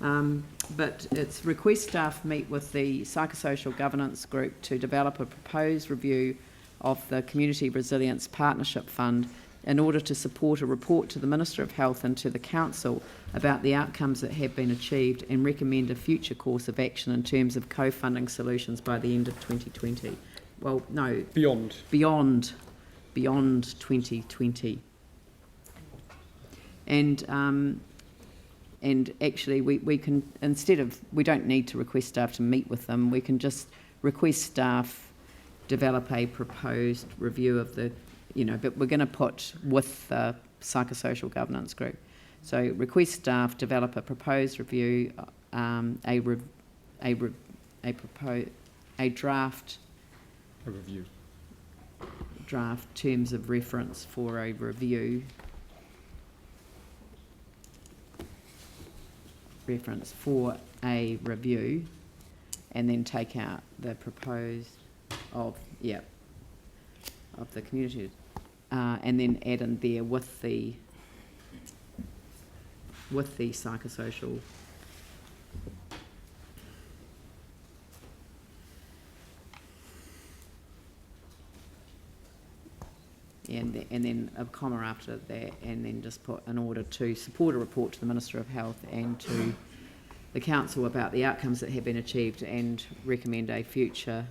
but it's request staff meet with the psychosocial governance group to develop a proposed review of the Community Resilience Partnership Fund in order to support a report to the Minister of Health and to the Council about the outcomes that have been achieved and recommend a future course of action in terms of co-funding solutions by the end of 2020. Well, no. Beyond 2020. And actually we can, instead of, we don't need to request staff to meet with them, we can just request staff develop a proposed review of the, but we're going to put with the psychosocial governance group. So request staff develop a proposed review, a draft terms of reference for a review. And then take out the proposed of the community, and then add in there with the psychosocial and then a comma after that, and then just put in order to support a report to the Minister of Health and to the Council about the outcomes that have been achieved and recommend a future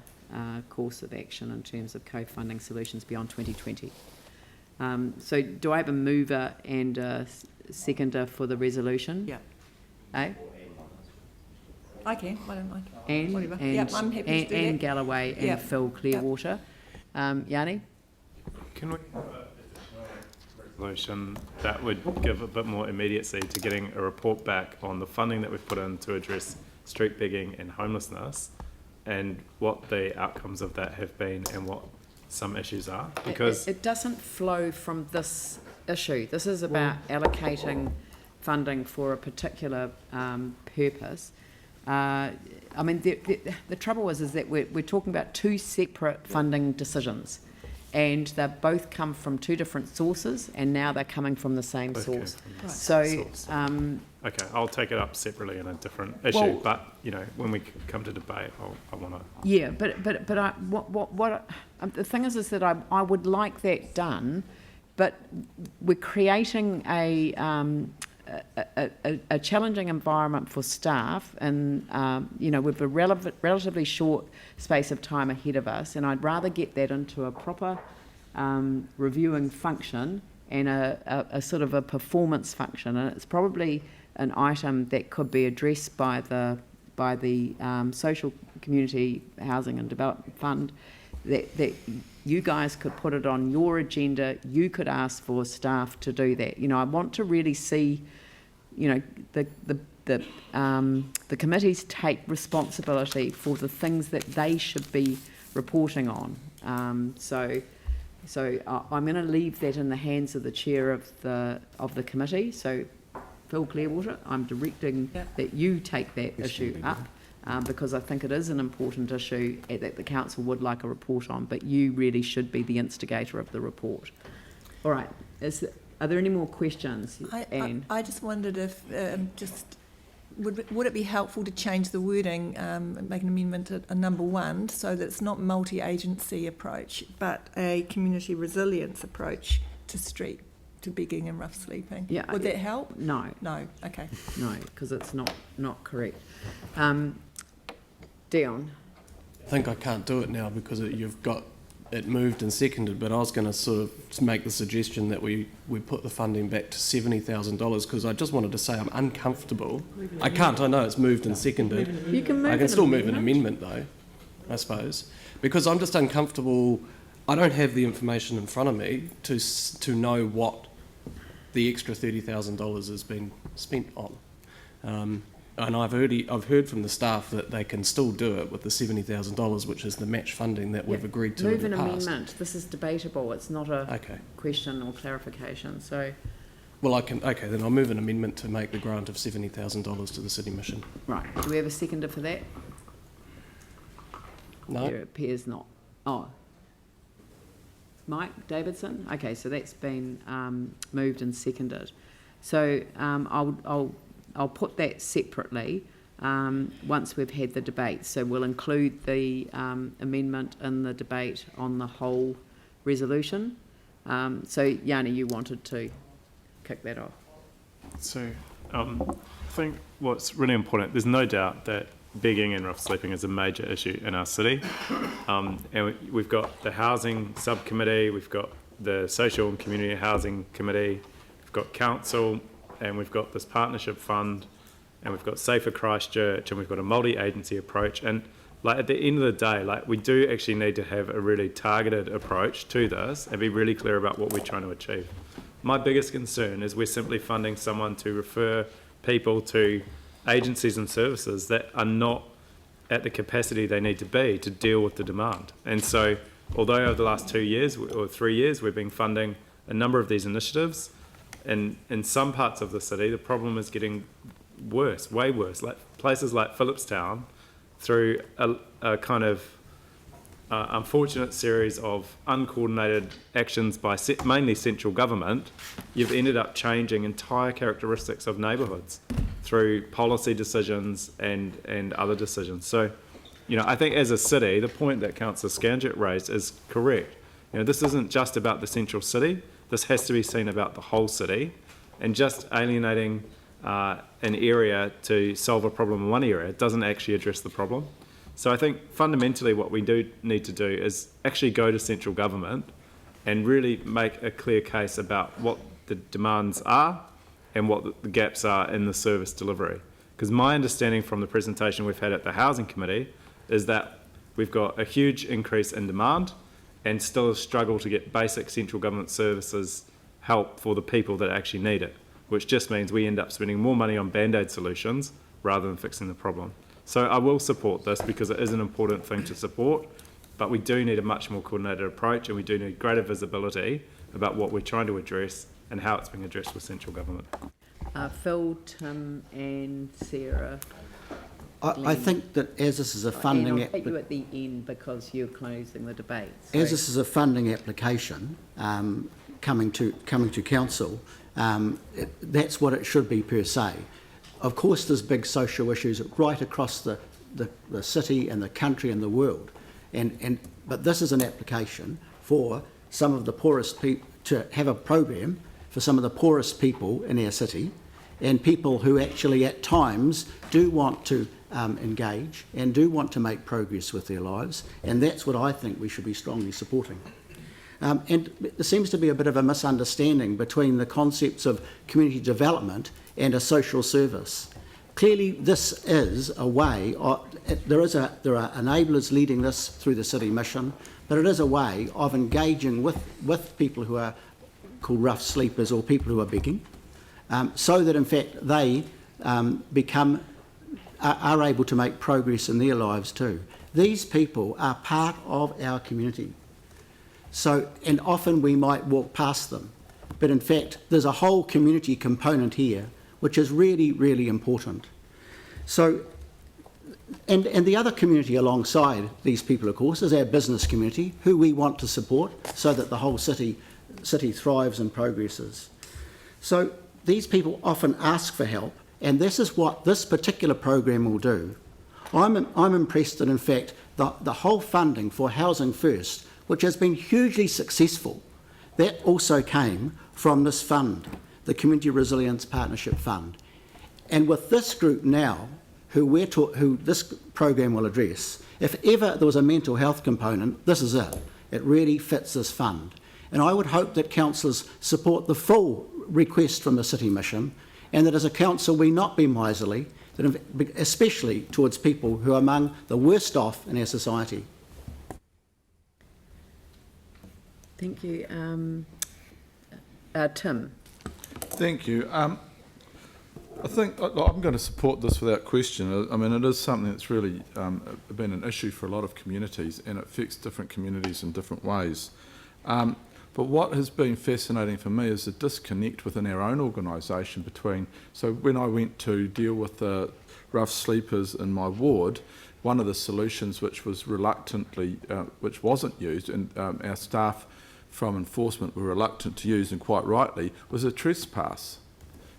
course of action in terms of co-funding solutions beyond 2020. So do I have a mover and a seconder for the resolution? Yeah. Eh? I can, I don't mind. I'm happy to do that. Galloway and Phil Clearwater. Yanni? Can we have a resolution that would give a bit more immediacy to getting a report back on the funding that we've put in to address street begging and homelessness, and what the outcomes of that have been and what some issues are? Because it doesn't flow from this issue. This is about allocating funding for a particular purpose. I mean, the trouble is that we're talking about two separate funding decisions, and they both come from two different sources, and now they're coming from the same source. So, okay, I'll take it up separately in a different issue. But when we come to debate, I want to. Yeah, but the thing is that I would like that done, but we're creating a challenging environment for staff, and with a relatively short space of time ahead of us, and I'd rather get that into a proper reviewing function and a sort of a performance function, and it's probably an item that could be addressed by the Social Community Housing and Development Fund, that you guys could put it on your agenda. You could ask for staff to do that. I want to really see, the committees take responsibility for the things that they should be reporting on. So I'm going to leave that in the hands of the chair of the committee. So Phil Clearwater, I'm directing that you take that issue up. Because I think it is an important issue that the council would like a report on, but you really should be the instigator of the report. All right. Are there any more questions, Anne? I just wondered if would it be helpful to change the wording, make an amendment to number 1, so that it's not multi-agency approach, but a community resilience approach to begging and rough sleeping. Yeah. Would that help? No. No. Okay. No, because it's not correct. Dion? I think I can't do it now because you've got it moved and seconded, but I was going to sort of make the suggestion that we put the funding back to $70,000, because I just wanted to say I'm uncomfortable. I can't, I know it's moved and seconded. You can move I can still move an amendment though, I suppose, because I'm just uncomfortable. I don't have the information in front of me to know what the extra $30,000 has been spent on. And I've heard from the staff that they can still do it with the $70,000, which is the match funding that we've agreed to Move in the an past. amendment. This is debatable. It's not a question or clarification. So, well, then I'll move an amendment to make the grant of $70,000 to the City Mission. Right. Do we have a seconder for that? No. There appears not Oh. Mike Davidson? Okay, so that's been moved and seconded. So I'll put that separately once we've had the debate. So we'll include the amendment in the debate on the whole resolution. So Yanni, you wanted to kick that off. So I think what's really important, there's no doubt that begging and rough sleeping is a major issue in our city. And we've got the housing subcommittee, we've got the social and community housing committee, we've got council, and we've got this partnership fund, and we've got Safer Christchurch, and we've got a multi-agency approach. And like at the end of the day, like we do actually need to have a really targeted approach to this and be really clear about what we're trying to achieve. My biggest concern is we're simply funding someone to refer people to agencies and services that are not at the capacity they need to be to deal with the demand. And so, although over the last 2 years or 3 years we've been funding a number of these initiatives, in some parts of the city the problem is getting worse, way worse. Like places like Phillipstown, through a kind of unfortunate series of uncoordinated actions by mainly central government, you've ended up changing entire characteristics of neighbourhoods through policy decisions and other decisions. So, you know, I think as a city, the point that Councillor Scanget raised is correct. You know, this isn't just about the central city. This has to be seen about the whole city, and just alienating an area to solve a problem in one area doesn't actually address the problem. So I think fundamentally what we do need to do is actually go to central government and really make a clear case about what the demands are and what the gaps are in the service delivery. Because my understanding from the presentation we've had at the Housing Committee is that we've got a huge increase in demand and still a struggle to get basic central government services help for the people that actually need it, which just means we end up spending more money on band-aid solutions rather than fixing the problem. So I will support this because it is an important thing to support, but we do need a much more coordinated approach, and we do need greater visibility about what we're trying to address and how it's being addressed with central government. Phil, Tim and Sarah. I think that as this is a funding... And I'll take you at the end because you're closing the debate. So. As this is a funding application coming to council, that's what it should be per se. Of course there's big social issues right across the city and the country and the world, but this is an application for some of the poorest people, to have a program for some of the poorest people in our city, and people who actually at times do want to engage and do want to make progress with their lives, and that's what I think we should be strongly supporting. And there seems to be a bit of a misunderstanding between the concepts of community development and a social service. Clearly, this is a way, there are enablers leading this through the city mission, but it is a way of engaging with people who are called rough sleepers or people who are begging, so that in fact they are able to make progress in their lives too. These people are part of our community. So, and often we might walk past them, but in fact there's a whole community component here which is really, really important. So, and the other community alongside these people, of course, is our business community, who we want to support so that the whole city thrives and progresses. So these people often ask for help, and this is what this particular program will do. I'm impressed that in fact the whole funding for Housing First, which has been hugely successful, that also came from this fund, the Community Resilience Partnership Fund. And with this group now, who this program will address, if ever there was a mental health component, this is it. It really fits this fund. And I would hope that councillors support the full request from the City Mission, and that as a council we not be miserly, especially towards people who are among the worst off in our society. Thank you. Tim. Thank you. I think I'm going to support this without question. I mean, it is something that's really been an issue for a lot of communities, and it affects different communities in different ways. But what has been fascinating for me is the disconnect within our own organisation between... So when I went to deal with the rough sleepers in my ward, one of the solutions which was reluctantly, which wasn't used, and our staff from enforcement were reluctant to use, and quite rightly, was a trespass.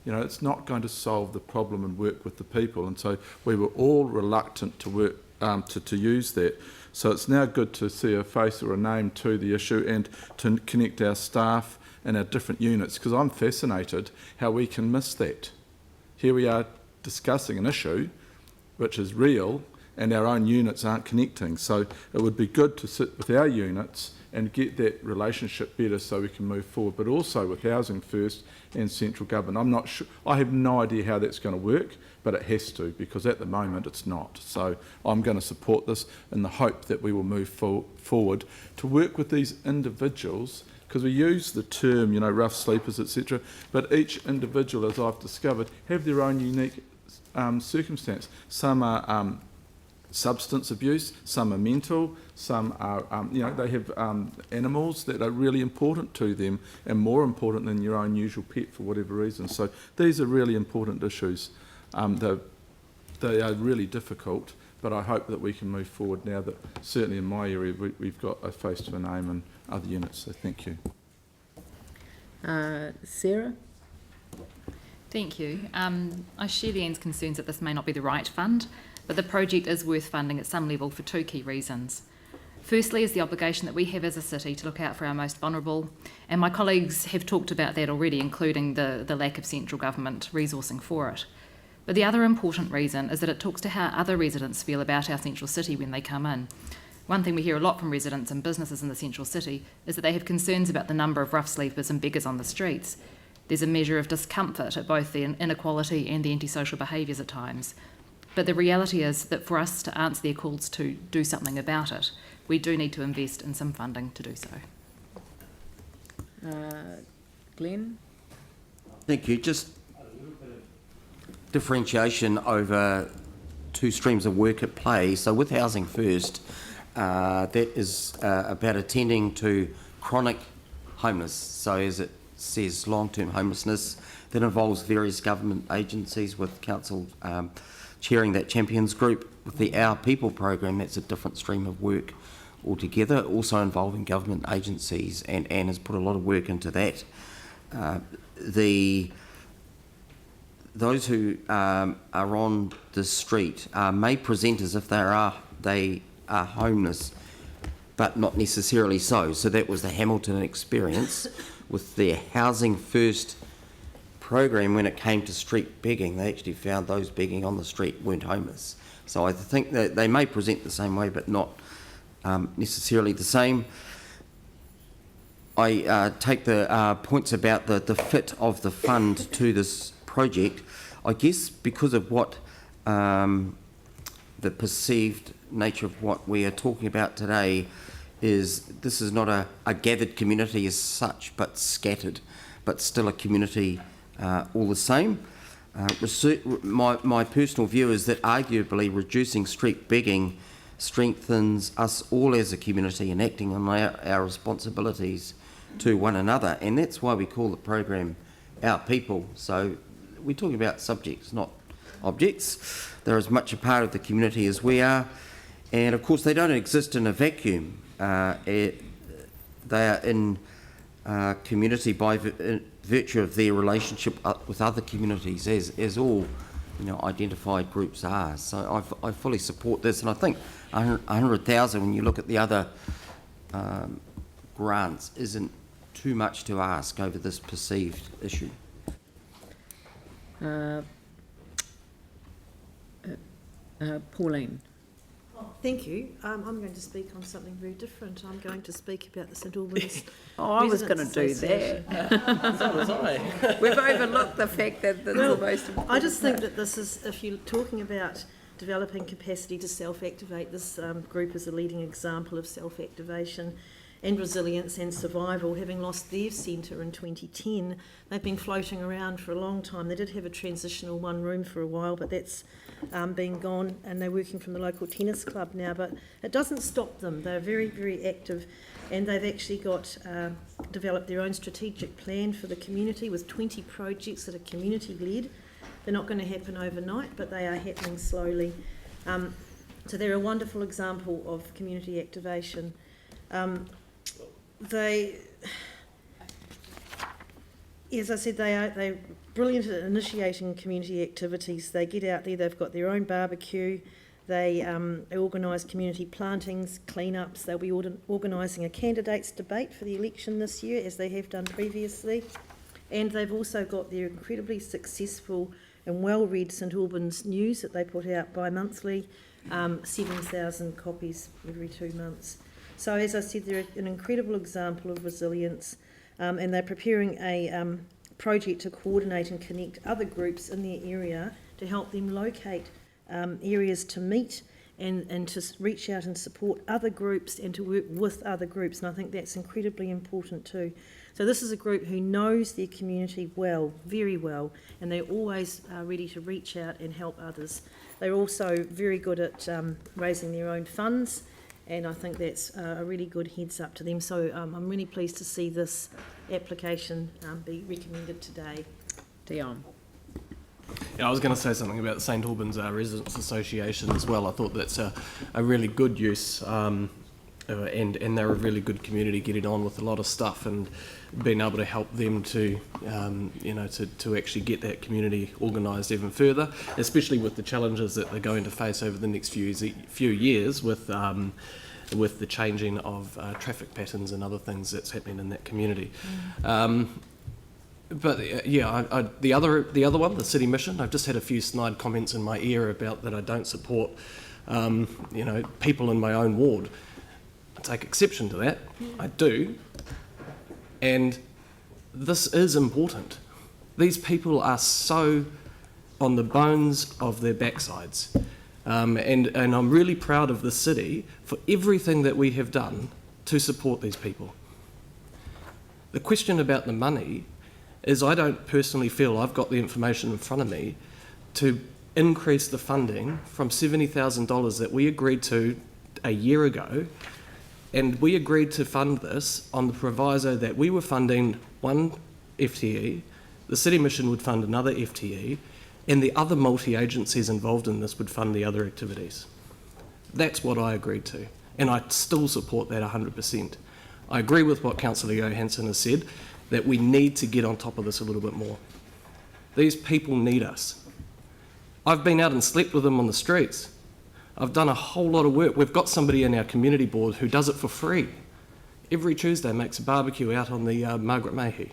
You know, it's not going to solve the problem and work with the people, and so we were all reluctant to work to use that. So it's now good to see a face or a name to the issue and to connect our staff and our different units, because I'm fascinated how we can miss that. Here we are discussing an issue which is real, and our own units aren't connecting. So it would be good to sit with our units and get that relationship better so we can move forward, but also with Housing First and central government. I'm not sure, I have no idea how that's going to work, but it has to, because at the moment it's not. So I'm going to support this in the hope that we will move forward to work with these individuals, because we use the term, you know, rough sleepers, etc., but each individual, as I've discovered, have their own unique circumstance. Some are substance abuse, some are mental, some are, you know, they have animals that are really important to them and more important than your own usual pet for whatever reason. So these are really important issues. They are really difficult, but I hope that we can move forward now that certainly in my area we've got a face to a name and other units. So thank you. Sarah? Thank you. I share Leanne's concerns that this may not be the right fund, but the project is worth funding at some level for two key reasons. Firstly is the obligation that we have as a city to look out for our most vulnerable, and my colleagues have talked about that already, including the lack of central government resourcing for it. But the other important reason is that it talks to how other residents feel about our central city when they come in. One thing we hear a lot from residents and businesses in the central city is that they have concerns about the number of rough sleepers and beggars on the streets. There's a measure of discomfort at both the inequality and the antisocial behaviours at times. But the reality is that for us to answer their calls to do something about it, we do need to invest in some funding to do so. Glenn? Thank you. Just differentiation over two streams of work at play. So with Housing First, that is about attending to chronic homeless. So as it says, long-term homelessness, that involves various government agencies, with council chairing that champions group. With the Our People program, that's a different stream of work altogether, also involving government agencies, and Anne has put a lot of work into that. Those who are on the street may present as if they are homeless, but not necessarily so. So that was the Hamilton experience with their Housing First program. When it came to street begging, they actually found those begging on the street weren't homeless. So I think that they may present the same way, but not necessarily the same. I take the points about the fit of the fund to this project. I guess because of what the perceived nature of what we are talking about today is, this is not a gathered community as such, but scattered, but still a community all the same. My personal view is that arguably reducing street begging strengthens us all as a community in acting on our responsibilities to one another, and that's why we call the program Our People. So we're talking about subjects, not objects. They're as much a part of the community as we are, and of course they don't exist in a vacuum. They are in community by virtue of their relationship with other communities, as all identified groups are. So I fully support this, and I think 100,000, when you look at the other grants, isn't too much to ask over this perceived issue. Pauline. Thank you. I'm going to speak on something very different. I'm going to speak about the St Albans. I was going to do that. So was I. We've overlooked the fact that that's the most important. I just think that this is, if you're talking about developing capacity to self-activate, this group is a leading example of self-activation and resilience and survival. Having lost their centre in 2010, they've been floating around for a long time. They did have a transitional one room for a while, but that's been gone, and they're working from the local tennis club now. But it doesn't stop them. They're very, very active, and they've actually got developed their own strategic plan for the community with 20 projects that are community-led. They're not going to happen overnight, but they are happening slowly. So they're a wonderful example of community activation. They, as I said, they're brilliant at initiating community activities. They get out there, they've got their own barbecue, they organise community plantings, clean-ups. They'll be organising a candidates debate for the election this year, as they have done previously. And they've also got their incredibly successful and well-read St Albans News that they put out bi-monthly, 7,000 copies every 2 months. So as I said, they're an incredible example of resilience, and they're preparing a project to coordinate and connect other groups in their area to help them locate areas to meet and to reach out and support other groups and to work with other groups, and I think that's incredibly important too. So this is a group who knows their community well, very well, and they're always ready to reach out and help others. They're also very good at raising their own funds, and I think that's a really good heads up to them. So I'm really pleased to see this application be recommended today. Dion. Yeah, I was going to say something about the St Albans Residents Association as well. I thought that's a really good use, and they're a really good community, getting on with a lot of stuff and being able to help them to, to actually get that community organised even further, especially with the challenges that they're going to face over the next few years with the changing of traffic patterns and other things that's happening in that community. But yeah, the other one, the City Mission, I've just had a few snide comments in my ear about that I don't support, people in my own ward. I take exception to that. I do. And this is important. These people are so on the bones of their backsides. And I'm really proud of the city for everything that we have done to support these people. The question about the money is I don't personally feel I've got the information in front of me to increase the funding from $70,000 that we agreed to a year ago, and we agreed to fund this on the proviso that we were funding one FTE, the City Mission would fund another FTE, and the other multi-agencies involved in this would fund the other activities. That's what I agreed to, and I still support that 100%. I agree with what Councillor Johansson has said, that we need to get on top of this a little bit more. These people need us. I've been out and slept with them on the streets. I've done a whole lot of work. We've got somebody in our community board who does it for free. Every Tuesday makes a barbecue out on the Margaret Mayhew.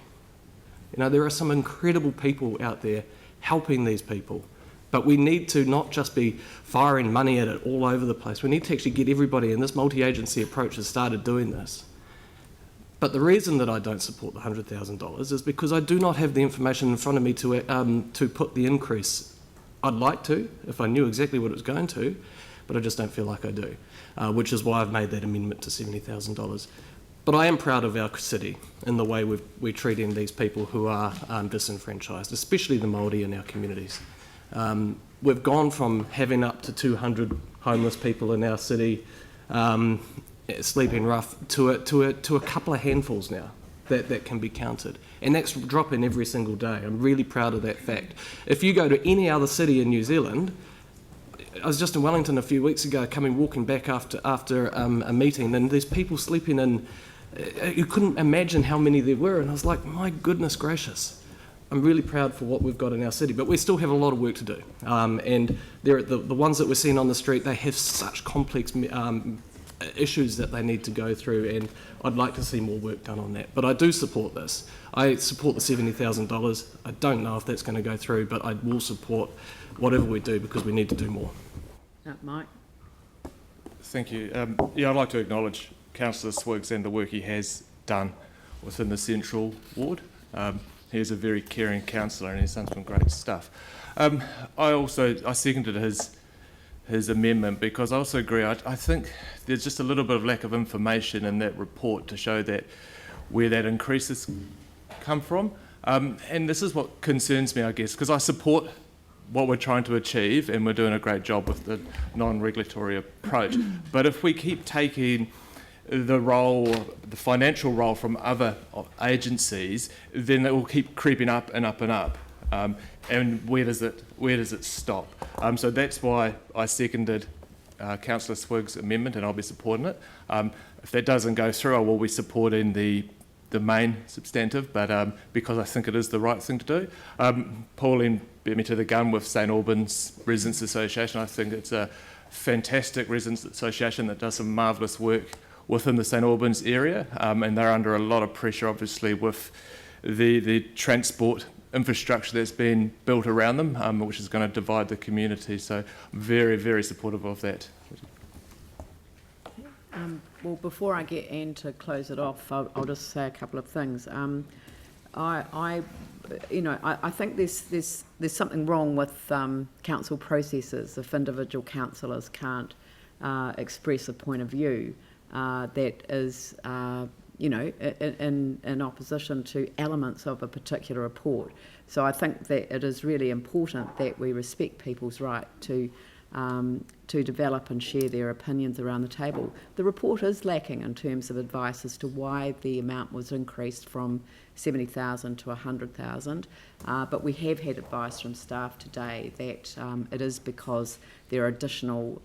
There are some incredible people out there helping these people, but we need to not just be firing money at it all over the place. We need to actually get everybody, and this multi-agency approach has started doing this. But the reason that I don't support the $100,000 is because I do not have the information in front of me to put the increase. I'd like to, if I knew exactly what it was going to, but I just don't feel like I do, which is why I've made that amendment to $70,000. But I am proud of our city in the way we're treating these people who are disenfranchised, especially the Māori in our communities. We've gone from having up to 200 homeless people in our city, sleeping rough, to a couple of handfuls now that can be counted, and that's dropping every single day. I'm really proud of that fact. If you go to any other city in New Zealand, I was just in Wellington a few weeks ago, walking back after a meeting, and there's people sleeping in. You couldn't imagine how many there were, and I was like, my goodness gracious. I'm really proud for what we've got in our city, but we still have a lot of work to do. And the ones that we're seeing on the street, they have such complex issues that they need to go through, and I'd like to see more work done on that. But I do support this. I support the $70,000. I don't know if that's going to go through, but I will support whatever we do because we need to do more. Mike. Thank you. I'd like to acknowledge Councillor Swiggs and the work he has done within the Central Ward. He's a very caring councillor and he's done some great stuff. I seconded his amendment because I also agree. I think there's just a little bit of lack of information in that report to show that where that increases come from. And this is what concerns me, I guess, because I support what we're trying to achieve and we're doing a great job with the non-regulatory approach. But if we keep taking the financial role from other agencies, then it will keep creeping up and up and up. And where does it stop? So that's why I seconded Councillor Swig's amendment, and I'll be supporting it. If that doesn't go through, I will be supporting the main substantive, but because I think it is the right thing to do. Pauline beat me to the gun with St Albans Residents Association. I think it's a fantastic residents association that does some marvellous work within the St Albans area, and they're under a lot of pressure, obviously, with the transport infrastructure that's been built around them, which is going to divide the community. So very, very supportive of that. Well, before I get Anne to close it off, I'll just say a couple of things. I think there's something wrong with council processes if individual councillors can't express a point of view that is, in opposition to elements of a particular report. So I think that it is really important that we respect people's right to develop and share their opinions around the table. The report is lacking in terms of advice as to why the amount was increased from 70,000 to 100,000, but we have had advice from staff today that it is because there are additional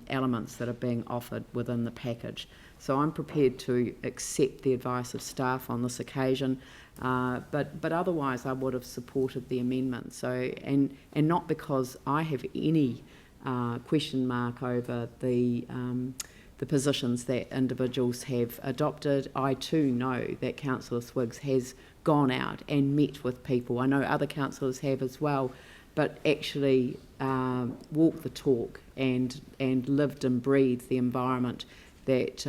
elements that are being offered within the package. So I'm prepared to accept the advice of staff on this occasion, but otherwise I would have supported the amendment. So and not because I have any question mark over the positions that individuals have adopted. I too know that Councillor Swiggs has gone out and met with people. I know other councillors have as well, but actually walked the talk and lived and breathed the environment that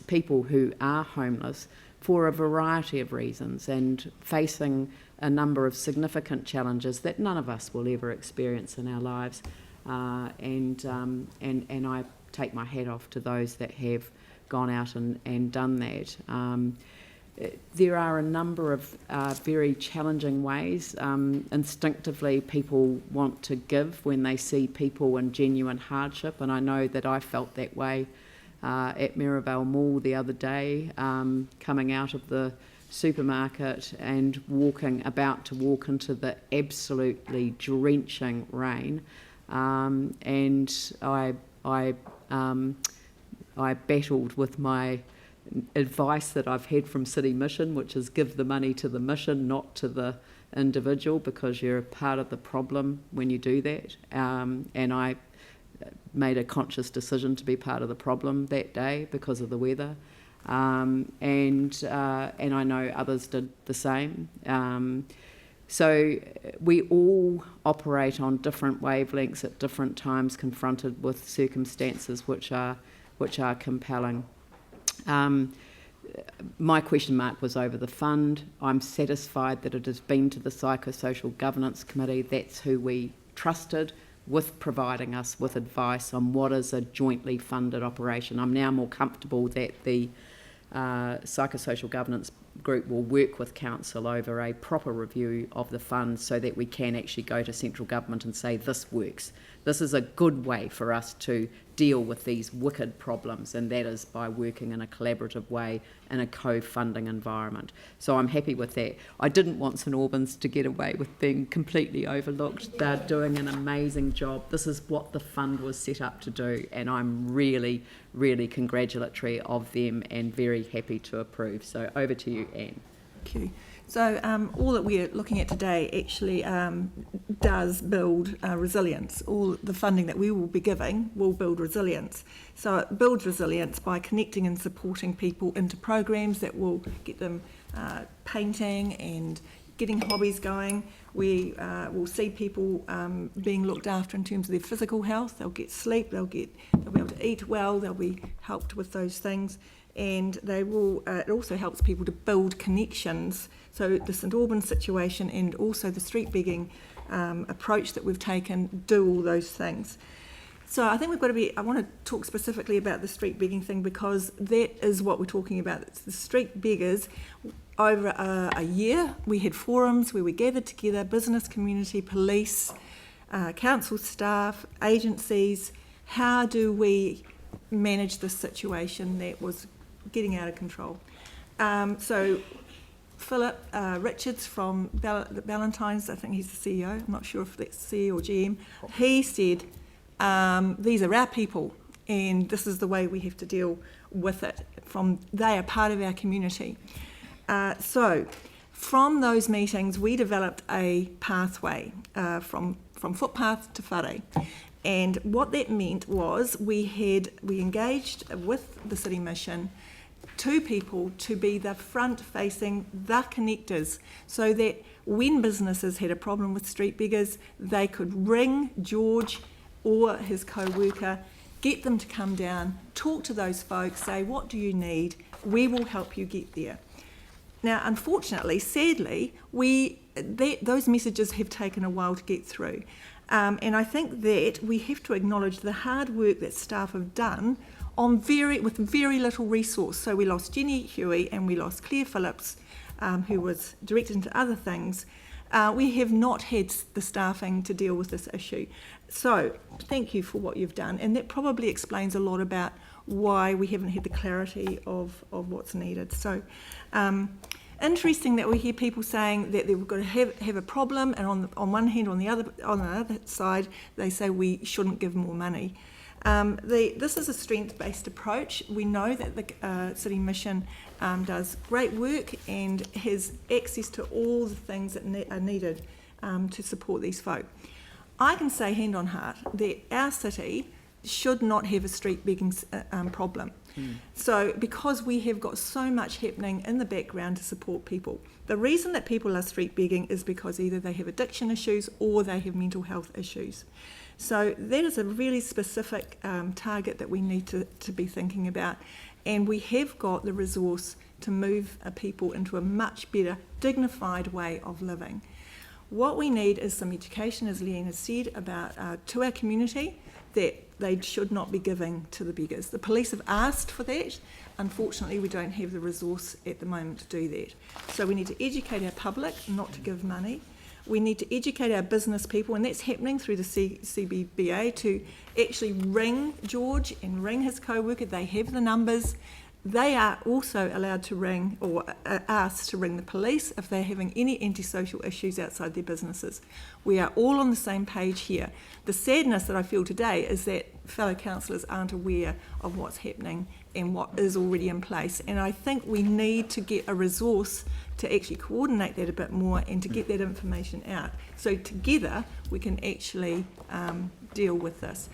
people who are homeless for a variety of reasons and facing a number of significant challenges that none of us will ever experience in our lives. And I take my hat off to those that have gone out and done that. There are a number of very challenging ways. Instinctively, people want to give when they see people in genuine hardship, and I know that I felt that way at Mirabelle Mall the other day, coming out of the supermarket and about to walk into the absolutely drenching rain. And I battled with my advice that I've had from City Mission, which is give the money to the mission, not to the individual, because you're a part of the problem when you do that. And I made a conscious decision to be part of the problem that day because of the weather. And I know others did the same. So we all operate on different wavelengths at different times, confronted with circumstances which are compelling. My question mark was over the fund. I'm satisfied that it has been to the Psychosocial Governance Committee. That's who we trusted with providing us with advice on what is a jointly funded operation. I'm now more comfortable that the Psychosocial Governance Group will work with Council over a proper review of the fund so that we can actually go to central government and say this works. This is a good way for us to deal with these wicked problems, and that is by working in a collaborative way in a co-funding environment. So I'm happy with that. I didn't want St Albans to get away with being completely overlooked. They're doing an amazing job. This is what the fund was set up to do, and I'm really, really congratulatory of them and very happy to approve. So over to you, Anne. Thank you. So all that we're looking at today actually does build resilience. All the funding that we will be giving will build resilience. So it builds resilience by connecting and supporting people into programs that will get them painting and getting hobbies going. We will see people being looked after in terms of their physical health. They'll get sleep, they'll be able to eat well, they'll be helped with those things. And they will. It also helps people to build connections. So the St Albans situation and also the street begging approach that we've taken do all those things. So I think we've got to be. I want to talk specifically about the street begging thing because that is what we're talking about. It's the street beggars. Over a year, we had forums where we gathered together business, community, police, council staff, agencies. How do we manage this situation that was getting out of control? So Philip Richards from Valentine's, I think he's the CEO, I'm not sure if that's CEO or GM, he said, these are our people and this is the way we have to deal with it. They are part of our community. So from those meetings, we developed a pathway from footpath to whare. And what that meant was we engaged with the City Mission 2 people to be the front-facing, the connectors, so that when businesses had a problem with street beggars, they could ring George or his co-worker, get them to come down, talk to those folks, say, what do you need? We will help you get there. Now, unfortunately, sadly, those messages have taken a while to get through. And I think that we have to acknowledge the hard work that staff have done with very little resource. So we lost Jenny Huey and we lost Claire Phillips, who was directed into other things. We have not had the staffing to deal with this issue. So thank you for what you've done. And that probably explains a lot about why we haven't had the clarity of what's needed. So interesting that we hear people saying that they've got to have a problem, and on one hand, on the other side, they say we shouldn't give more money. This is a strength-based approach. We know that the City Mission does great work and has access to all the things that are needed to support these folk. I can say hand on heart that our city should not have a street begging problem. So because we have got so much happening in the background to support people. The reason that people are street begging is because either they have addiction issues or they have mental health issues. So that is a really specific target that we need to be thinking about. And we have got the resource to move people into a much better, dignified way of living. What we need is some education, as Leanne has said, about to our community, that they should not be giving to the beggars. The police have asked for that. Unfortunately, we don't have the resource at the moment to do that. So we need to educate our public not to give money. We need to educate our business people, and that's happening through the CBBA, to actually ring George and ring his co-worker. They have the numbers. They are also allowed to ring, or asked to ring, the police if they're having any antisocial issues outside their businesses. We are all on the same page here. The sadness that I feel today is that fellow councillors aren't aware of what's happening and what is already in place. And I think we need to get a resource to actually coordinate that a bit more and to get that information out. So together we can actually deal with this.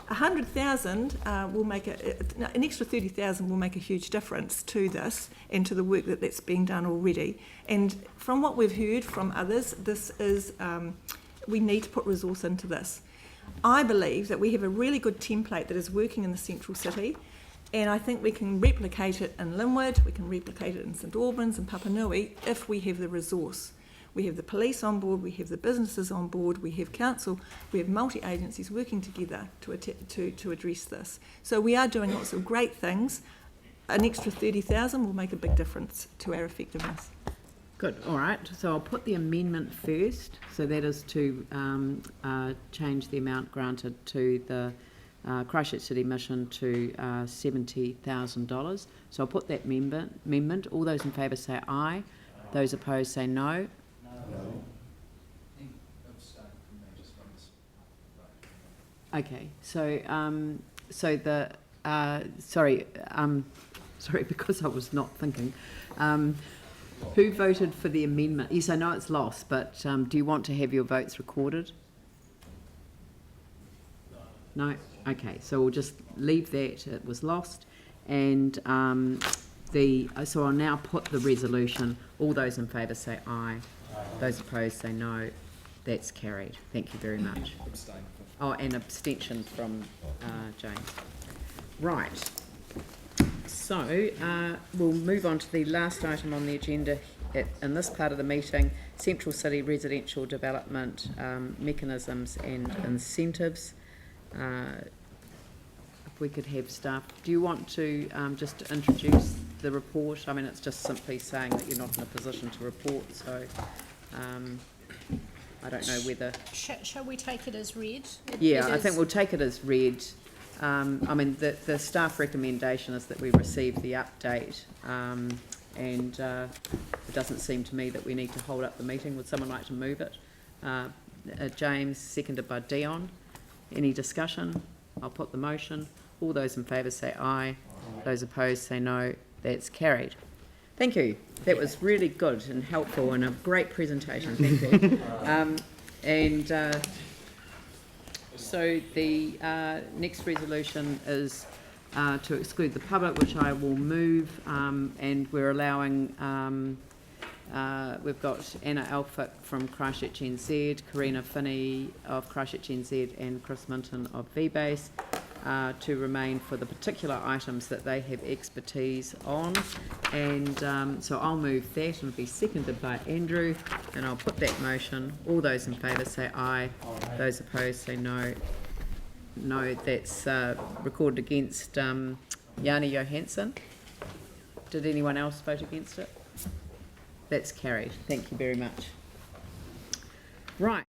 100,000 will make an extra 30,000 will make a huge difference to this and to the work that's being done already. And from what we've heard from others, this is we need to put resource into this. I believe that we have a really good template that is working in the central city, and I think we can replicate it in Linwood, we can replicate it in St Albans and Papanui if we have the resource. We have the police on board, we have the businesses on board, we have council, we have multi-agencies working together to address this. So we are doing lots of great things. An extra 30,000 will make a big difference to our effectiveness. Good, all right. So I'll put the amendment first. So that is to change the amount granted to the Christchurch City Mission to $70,000. So I'll put that amendment. All those in favour say aye. Those opposed say no. Okay, so sorry, because I was not thinking. Who voted for the amendment? Yes, I know it's lost, but do you want to have your votes recorded? No? Okay, so we'll just leave that. It was lost. And so I'll now put the resolution. All those in favour say aye. Those opposed say no. That's carried. Thank you very much. Oh, and abstention from James. Right. So we'll move on to the last item on the agenda in this part of the meeting, Central City Residential Development Mechanisms and Incentives. If we could have staff. Do you want to just introduce the report? I mean, it's just simply saying that you're not in a position to report, so I don't know whether... Shall we take it as read? Yeah, I think we'll take it as read. I mean, the staff recommendation is that we receive the update, and it doesn't seem to me that we need to hold up the meeting. Would someone like to move it? James, seconded by Dion. Any discussion? I'll put the motion. All those in favour say aye. Those opposed say no. That's carried. Thank you. That was really good and helpful and a great presentation. Thank you. So the next resolution is to exclude the public, which I will move, and we're allowing, we've got Anna Alphick from Christchurch NZ, Karina Finney of Christchurch NZ and Chris Minton of VBase to remain for the particular items that they have expertise on. And so I'll move that, and it'll be seconded by Andrew, and I'll put that motion. All those in favour say aye. Those opposed say no. No, that's recorded against Jani Johansson. Did anyone else vote against it? That's carried. Thank you very much. Right.